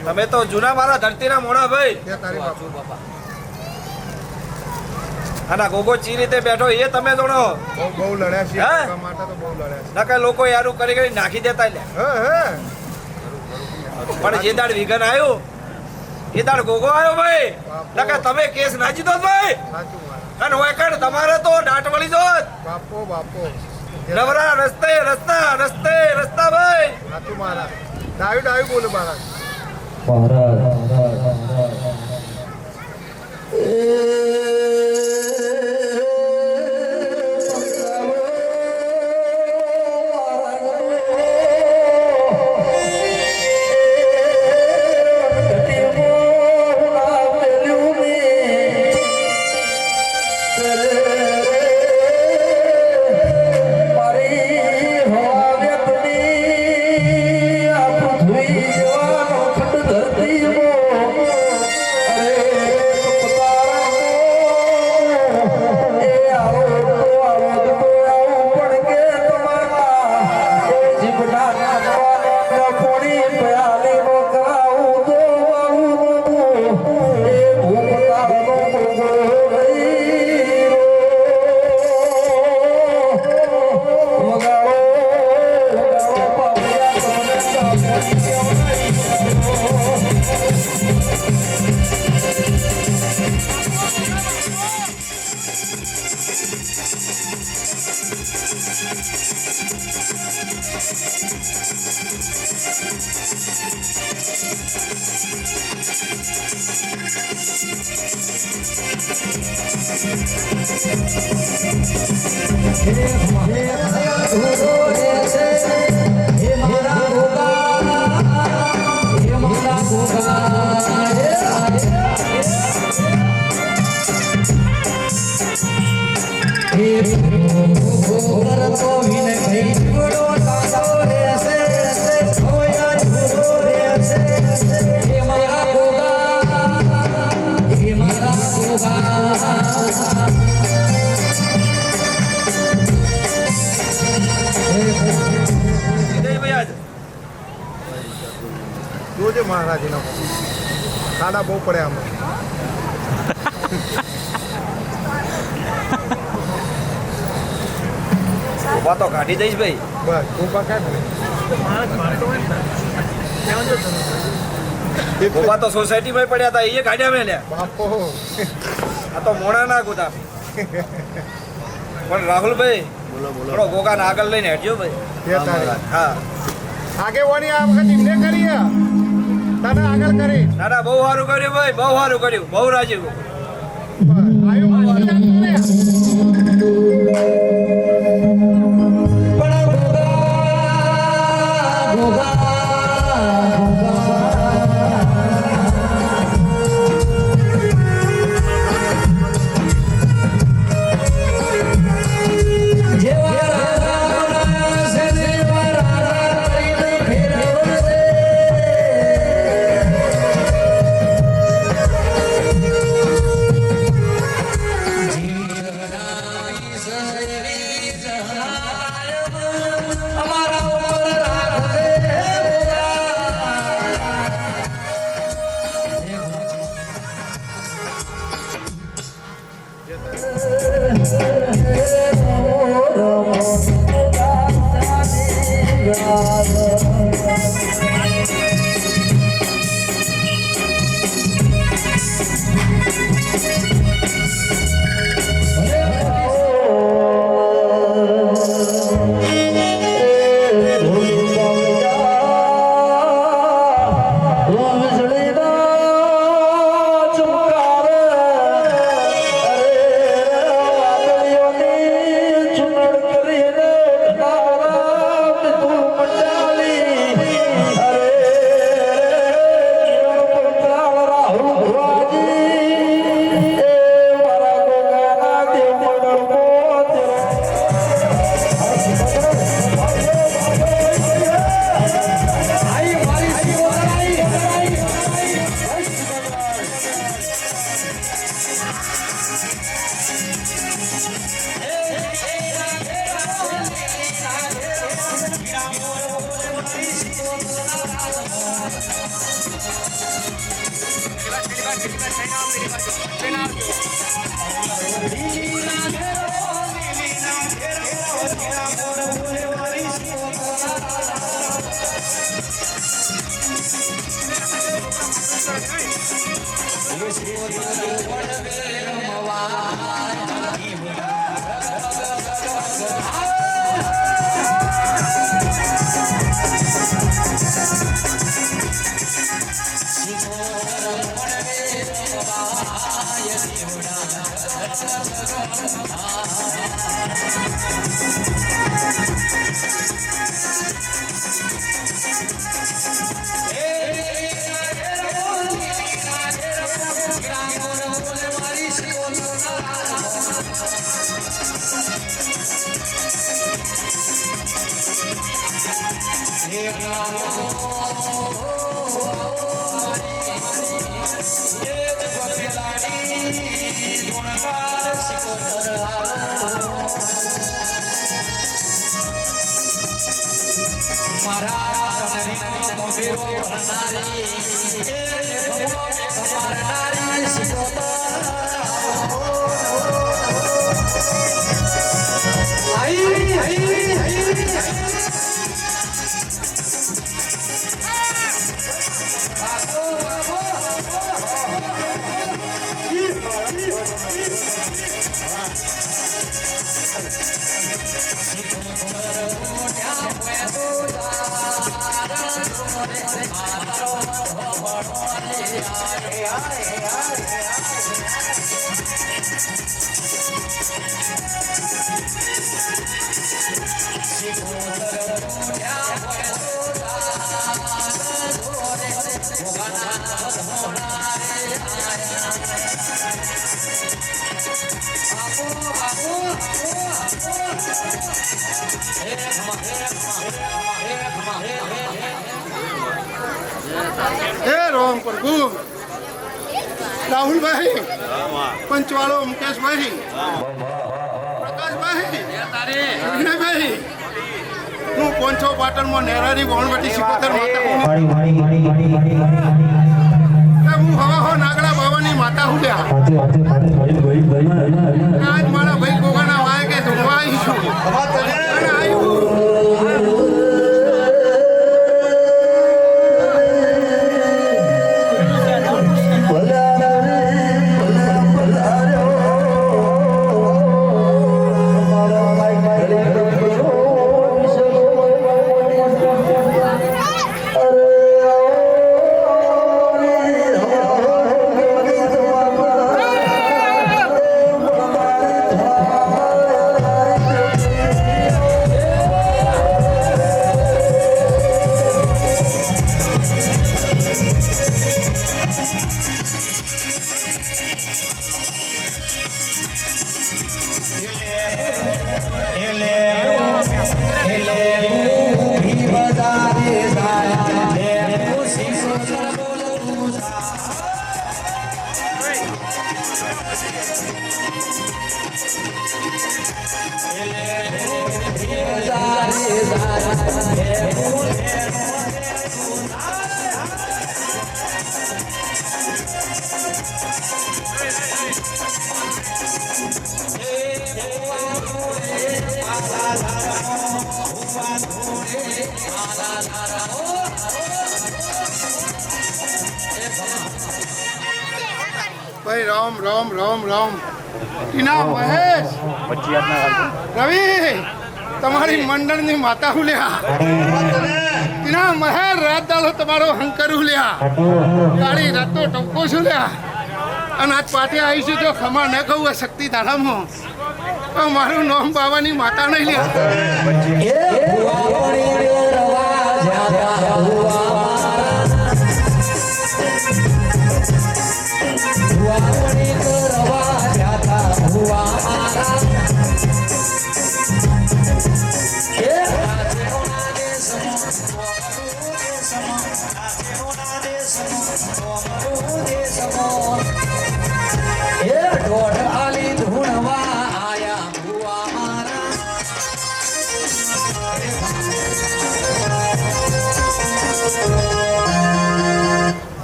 તમે તો જૂના મારા ધરતીના મોણા ભાઈ અને ગોગો ચી રીતે બેઠો એ તમે જોણો બહુ લડ્યા છે માટે તો બહુ લડ્યા નકર લોકો યારું કરી કરી નાખી દેતા લે પણ જે દાડ વિઘન આવ્યો એ દાડ ગોગો આવ્યો ભાઈ નકર તમે કેસ ના જીતો ભાઈ અને હોય કણ તમારે તો દાટ વળી જોત બાપો બાપો નવરા રસ્તે રસ્તા રસ્તે રસ્તા ભાઈ સાચું મારા ડાયું બોલે મારા જોજે મહારાજના ખાડા બહુ પડે આમાં ઉભા તો કાઢી દઈશ ભાઈ બસ ઉભા કાઢ ઉભા તો સોસાયટીમાં પડ્યા હતા એ કાઢ્યા મેં લ્યા બાપો આ તો મોણા ના ગોતા પણ રાહુલભાઈ થોડો ગોગાને આગળ લઈને હેડજો ભાઈ હા આગેવાની આ વખત એમને કરી ના ના બહુ સારું કર્યું ભાઈ, બહુ સારું કર્યું, બહુ રાજી છું. રોમ પ્રભુ રાહુલભાઈ પંચવાળો મુકેશભાઈ પ્રકાશભાઈ વિનયભાઈ હું પોંચો પાટણમાં નેરારી ગોણવટી સિકોતર માતા હું હવા હો નાગડા બાવાની માતા હુલ્યા આજ મારા ભાઈ ગોગાના વાય કે ધોવા આવી છું અને આવ્યું અરે ભાઈ રામ રામ રામ રામ ટીના મહેશ રવિ તમારી મંડળની માતા હુલ્યા ટીના મહેર રાત દાડો તમારો હંકર હુલ્યા ગાડી રાતો ટપકો છુલ્યા અને આજ પાટે આવીશું જો ખમા ન કહું આ શક્તિ ધારામાં તો મારું નામ બાવાની માતા નહીં લ્યા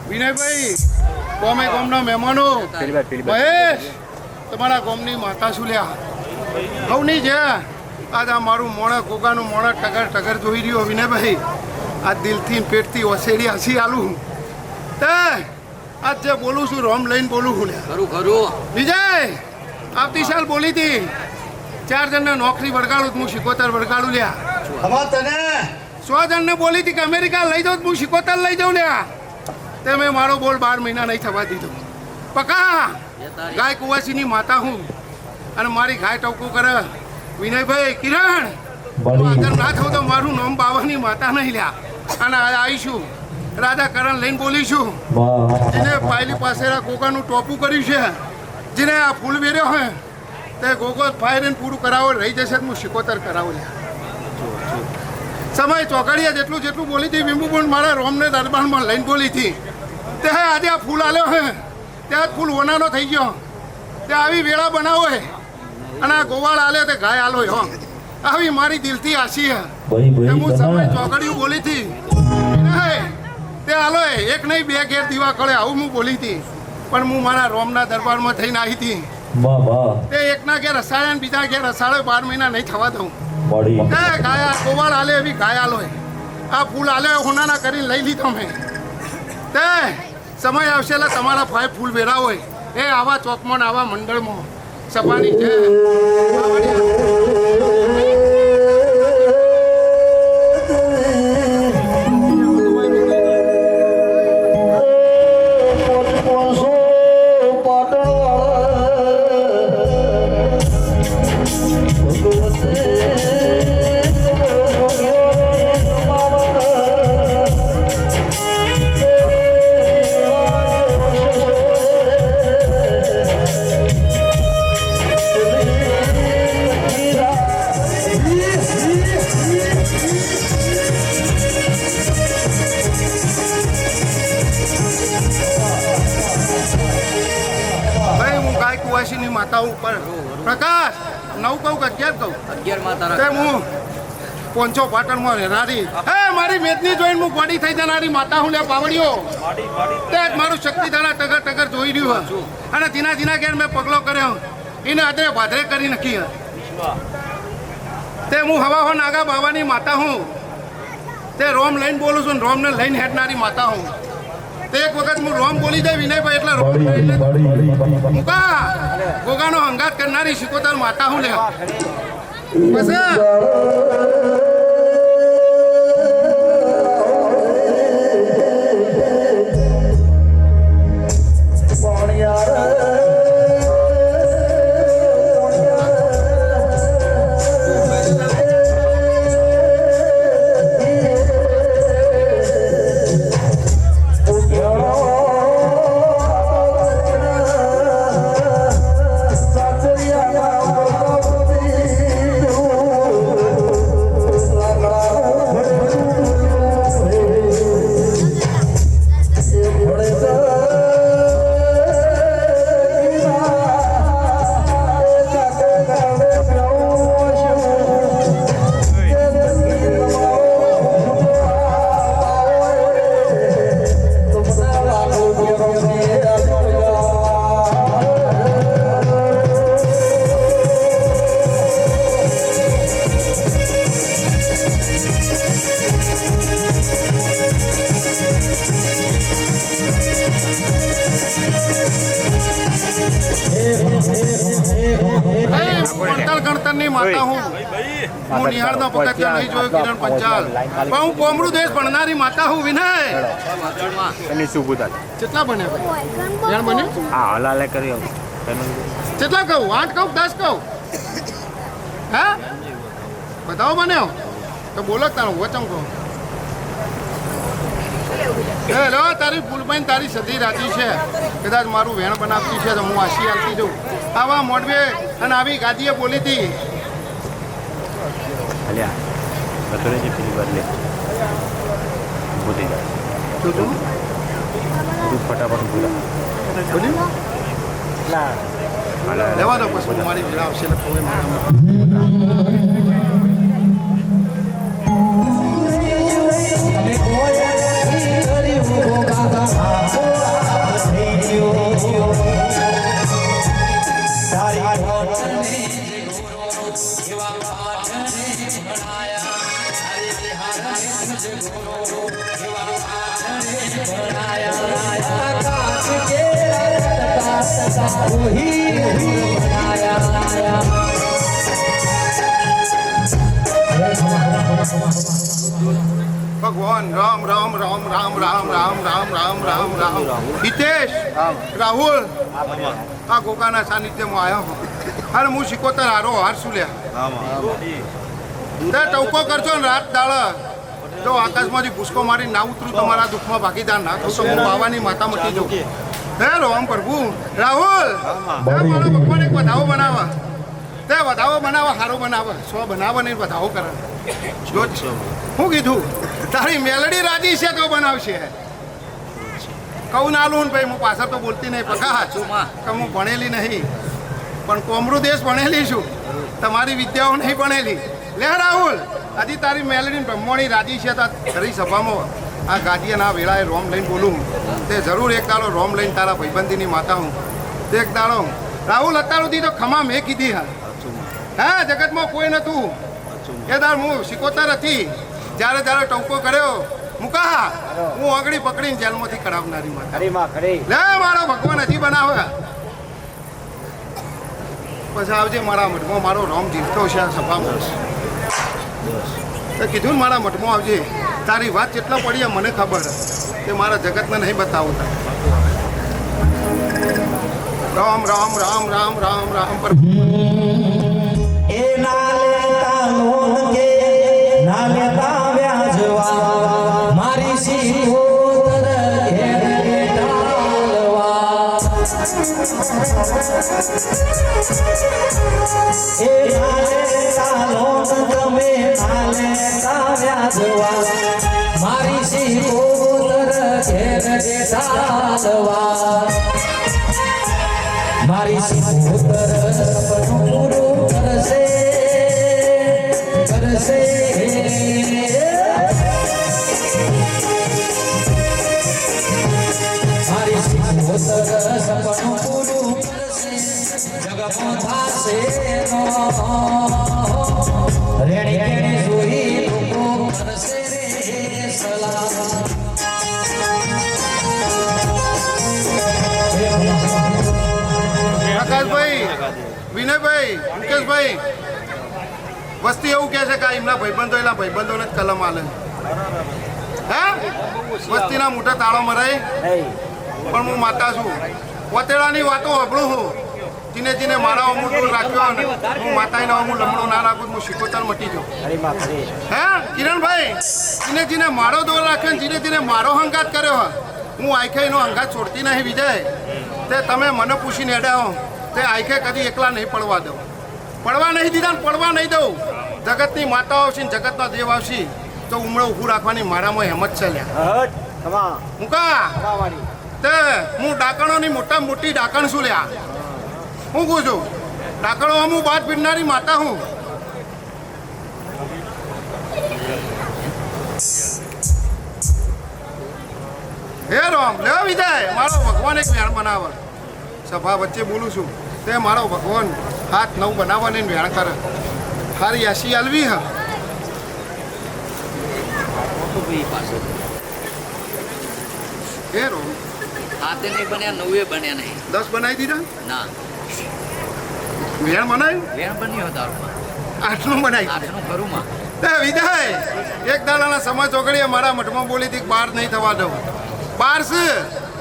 વિનયભાઈ ગોમે ગોમના મહેમાનો મહેશ તમારા ગોમની માતા શું લ્યા હવની છે આજ આ મારું મોણા ગોગાનું મોણા ટગર ટગર જોઈ રહ્યો વિનયભાઈ આ દિલથી પેટથી ઓસેડી હસી આલું તે આજ જે બોલું છું રોમ લઈને બોલું છું લ્યા ખરું ખરું વિજય આવતી સાલ બોલી હતી 4 જણને નોકરી વળગાડું હું 77 વળગાડું લ્યા તને 100 જણને બોલી હતી કે અમેરિકા લઈ જાઉં હું 77 લઈ જાઉં લ્યા તે મેં મારો બોલ 12 મહિના નહીં થવા દીધો પકા ગાય કુવાસીની માતા હું અને મારી ગાય ટવકું કરે વિનયભાઈ કિરણ હું આગળ ના થઉં તો મારું નામ બાવાની માતા નહીં લ્યા અને આવીશું રાધા કરણ લઈને બોલીશું જેને પાયલી પાસે ગોગાનું ટોપું કર્યું છે જેને આ ફૂલ વેર્યો હોય તે ગોગો ફાયર પૂરું કરાવો રહી જશે હું 77 કરાવું લ્યા સમય ચોકડીયા જેટલું જેટલું બોલી હતી વિંબુ પણ મારા રોમને દરબારમાં લઈને બોલી હતી તે આજે આ ફૂલ આલ્યો હે ત્યાં ફૂલ ઓનાનો થઈ ગયો તે આવી વેળા બનાવો હે અને આ ગોવાળ આલ્યો તે ગાય આલો હો આવી મારી દિલથી આશી હે હું સમય ચોકડીયું બોલી હતી તે આલો એક નહીં 2 ઘેર દીવા કળે આવું હું બોલી હતી પણ હું મારા રોમના દરબારમાં થઈને આવી હતી તે એકના ઘેર રસાયણ બીજા ઘેર રસાડે 12 મહિના નહીં થવા દઉં ગાય ગોવાળ આલે એવી ગાય આલો આ ફૂલ આલે હોનાના કરીને લઈ લીધો મેં તે સમય આવશે એટલે તમારા ફાય ફૂલ વેરા હોય એ આવા ચોકમાં આવા મંડળમાં સભાની છે કુવાસીની માતા ઉપર પ્રકાશ 9 કહું કે 11 કહું 11 માતા તે હું પોંચો પાટણમાં રહેનારી હે મારી મેદની જોઈને હું ગોડી થઈ જનારી માતા હું લે પાવડીઓ તે જ મારું શક્તિ ધારા ટગર ટગર જોઈ રહ્યું અને ધીના ધીના ઘેર મેં પગલો કર્યો એને આદરે ભાદરે કરી નાખી તે હું હવા હો નાગા બાવાની માતા હું તે રોમ લઈને બોલું છું રોમને લઈને હેડનારી માતા હું તે એક વખત હું રોમ બોલી જાય વિનયભાઈ એટલે રોમ મુકા ગોગાનો હંગાત કરનારી 77 માતા હું લે બસ સિકોતરની માતા હું નિહાળનો પગથિયા નહીં જોયું કિરણ પંચાલ પણ હું કોમરૂ દેશ ભણનારી માતા હું વિનય એની શું બુધા કેટલા બન્યા ભાઈ વેણ બન્યું હા હલાલે કરી કેટલા કહું 8 કહું 10 કહું હા બતાવો બન્યો તો બોલો તારું વચમ કહું હેલો તારી ફૂલબાઈ તારી સધી રાજી છે કદાચ મારું વેણ બનાવતી છે તો હું આશી આવતી જઉં આવા મોડવે અને આવી ગાદીએ બોલી હતી અલ્યા બતોરે જે પેલી બદલે બોલી જાય શું તું બધું ફટાફટ બોલા બોલ્યું લેવા દો પછી મારી વેળા આવશે એટલે કોઈ મારા ભગવાન રામ રામ રામ રામ રામ રામ રામ રામ રામ રામ હિતેશ રાહુલ આ ગોગાના સાનિધ્યમાં આવ્યો અને હું સિકોતર હારો હાર શું લ્યા તે ટવકો કરજો ને રાત દાળ જો આકાશમાંથી પુષ્કો મારી ના ઉતરું તમારા દુઃખમાં ભાગીદાર ના થશો હું બાવાની માતા મટી જાઉં હે રામ પ્રભુ રાહુલ મારો ભગવાન એક વધાવો બનાવે તે વધાવો બનાવે સારો બનાવે 100 બનાવે ને વધાવો કરે જો શું કીધું તારી મેલડી રાજી છે તો બનાવશે કહું ના લું ભાઈ હું પાછળ તો બોલતી નહીં પકા છું કે હું ભણેલી નહીં પણ કોમરૂ દેશ ભણેલી છું તમારી વિદ્યાઓ નહીં ભણેલી લે રાહુલ હજી તારી મેલડી બ્રહ્મણી રાજી છે તો ખરી સભામાં આ ગાદીયાના વેળાએ રોમ લઈને બોલું તે જરૂર એક દાડો રોમ લઈને તારા ભાઈબંધીની માતા હું તે એક દાડો રાહુલ અત્યાર સુધી તો ખમા મેં કીધી હા જગતમાં કોઈ નહોતું એ દાડ હું સિકોતર હતી જ્યારે જ્યારે ટવકો કર્યો મુકા હું આગળી પકડીને જેલમાંથી કઢાવનારી માતા લે મારો ભગવાન હજી બનાવે પછી આવજે મારા મઠમાં મારો રોમ જીવતો છે આ સભામાં તો કીધું ને મારા મઠમાં આવજે તારી વાત કેટલા પડી મને ખબર તે મારા જગતને નહીં બતાવતા રામ રામ રામ રામ રામ રામ પર એ ના લેતા લોન કે ના લેતા વ્યાજવા મારી સિકોતર ઘેર ઢાલવા એ ના લેતા લોન તમે ના લેતા વ્યાજવા મારી સિકોતર ઘેર ઢાલવા મારી સિકોતર સપનું પૂરું કરશે કરશે મારી સિકોતર સપનું પૂરું કરશે જગમાં થાશે રેણી રેણી જોઈ લોકો કરશે રે સલામ આકાશભાઈ વિનયભાઈ મુકેશભાઈ વસ્તી એવું કહે છે કે એમના ભાઈબંધો એના ભાઈબંધોને જ કલમ આલે હે વસ્તીના મોટા તાળો મરાય પણ હું માતા છું વતેડાની વાતો હબળું હું જીને જીને મારા અમૂલ દૂર રાખ્યો ને હું માતાના અમૂલ લમણો ના રાખું હું સિકોતર મટી જાઉં હે કિરણભાઈ જીને જીને મારો દોર રાખ્યો ને જીને જીને મારો હંગાત કર્યો હું આખે એનો હંગાત છોડતી નહીં વિજય તે તમે મને પૂછીને એડાવો તે આખે કદી એકલા નહીં પડવા દઉં પડવા નહીં દીધા ને પડવા નહીં દઉં જગતની માતાઓ આવશે ને જગતના દેવ આવશે તો ઉમળો ઊભું રાખવાની મારામાં હેમત છે લ્યા મુકા તે હું ડાકણોની મોટા મોટી ડાકણ છું લ્યા હું કહું છું ડાકણો હું બાદ પીડનારી માતા હું હે રામ લે વિજય મારો ભગવાન એક વેણ બનાવે સભા વચ્ચે બોલું છું તે મારો ભગવાન 7-9 બનાવવાની વેણ કરે સારી આશી આલવી હા હે રામ હાથે નહીં બન્યા 9 બન્યા નહીં 10 બનાવી દીધા ના વેણ બનાવ્યું વેણ બન્યો તારો આઠનું બનાવી વિજય એક દાડાના સમય ચોકડીએ મારા મઠમાં બોલી હતી 12 નહીં થવા દઉં 12 છે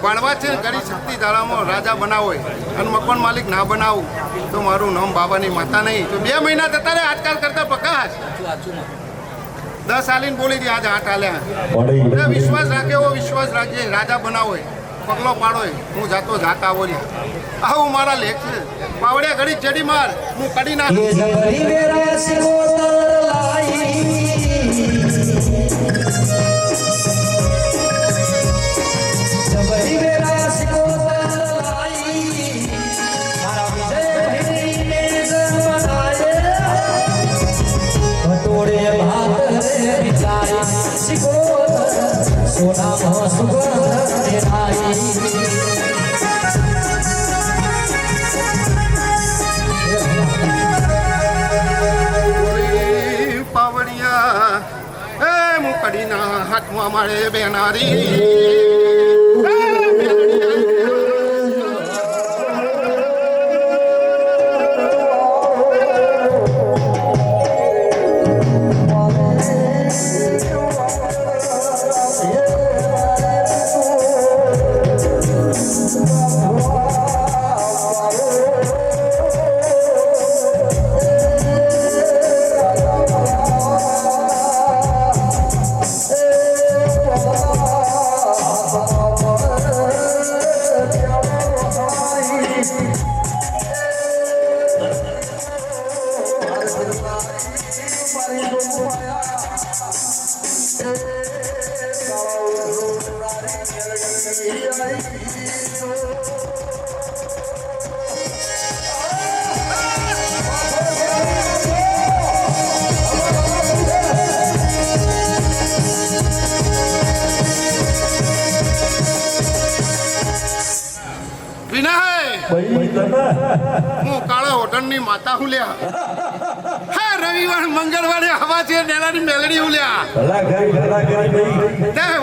ભણવા છે ઘણી શક્તિ ધારામાં રાજા બનાવો અને મકાન માલિક ના બનાવું તો મારું નામ બાબાની માતા નહીં તો 2 મહિના જતા રહે આજકાલ કરતા પ્રકાશ 10 આલીને બોલી હતી આજે 8 આલ્યા વિશ્વાસ રાખે એવો વિશ્વાસ રાખજે રાજા બનાવો પગલો પાડો હું જાતો જાત આવો આવું મારા લેખ છે પાવડિયા ઘડી ચડી માર હું કડી નાખ કડીના હાથમાં મારે બેનારી હું કાળા હોટનની માતા હું લ્યા હા રવિવાર મંગળવારે હવા છે ડેલાની મેલડી હું લ્યા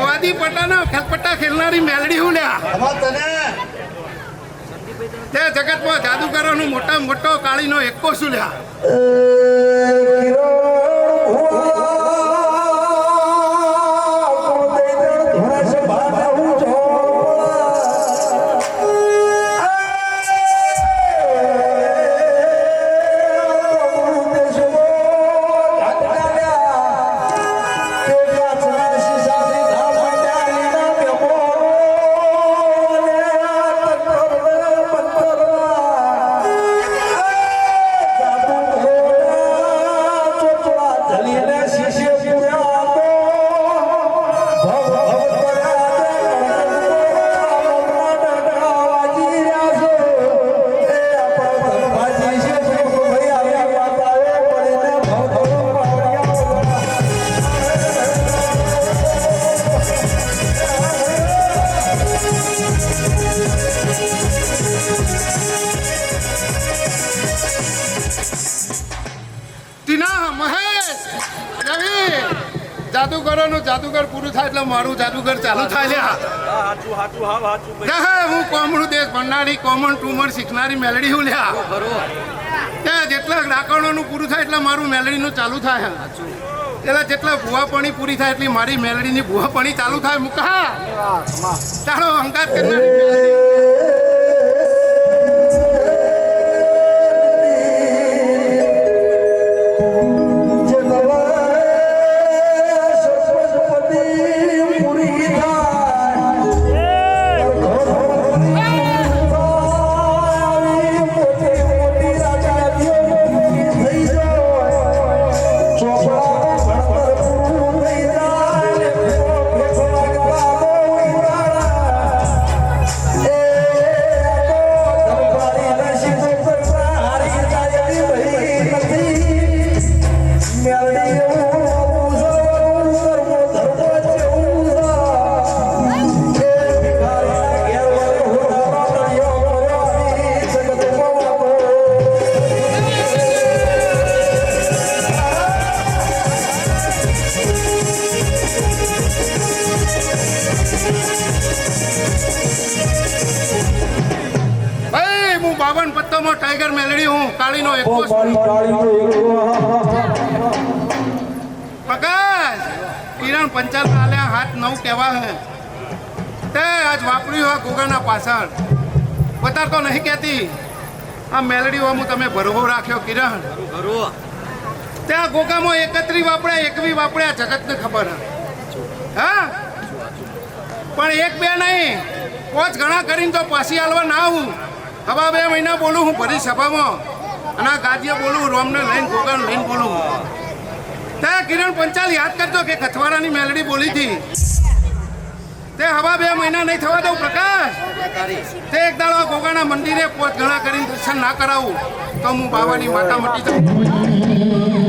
વાદી પટ્ટાના ખલપટ્ટા ખેલનારી મેલડી હું લ્યા તે જગતમાં જાદુગરોનો મોટા મોટો કાળીનો એકો શું લ્યા જાદુગર પૂરું થાય એટલે મારું જાદુગર ચાલુ થાય લ્યા હું કોમળું દેશ ભણનારી કોમન ટુમર શીખનારી મેલડી હું લ્યા ત્યાં જેટલા ડાકણોનું પૂરું થાય એટલે મારું મેલડીનું ચાલુ થાય એટલે જેટલા ભૂવાપણી પૂરી થાય એટલી મારી મેલડીની ભૂવાપણી ચાલુ થાય મુકા ચાલો અંગાત કરનારી પત્તોમાં ટાઈગર મેલડી હું કાળીનો એક પ્રકાશ કિરણ પંચાલ આલ્યા હાથ 9 કહેવા હે તે આજ વાપર્યું આ ગોગાના પાછળ બતાર તો નહીં કહેતી આ મેલડીઓમાં તમે ભરવો રાખ્યો કિરણ ત્યાં ગોગામાં 31 વાપર્યા 21 વાપર્યા જગતને ખબર હા પણ એક બે નહીં 5 ગણા કરીને તો પાછી હાલવા ના આવું હવા 2 મહિના બોલું હું ભરી સભામાં અને આ ગાદીએ બોલું રોમને લઈને ગોગાને લઈને બોલું ત્યાં કિરણ પંચાલ યાદ કરજો કે કથવારાની મેલડી બોલી હતી તે હવા 2 મહિના નહીં થવા દઉં પ્રકાશ તે એક દાડો ગોગાના મંદિરે 5 ગણા કરીને દર્શન ના કરાવું તો હું બાવાની માતા મટી જાઉં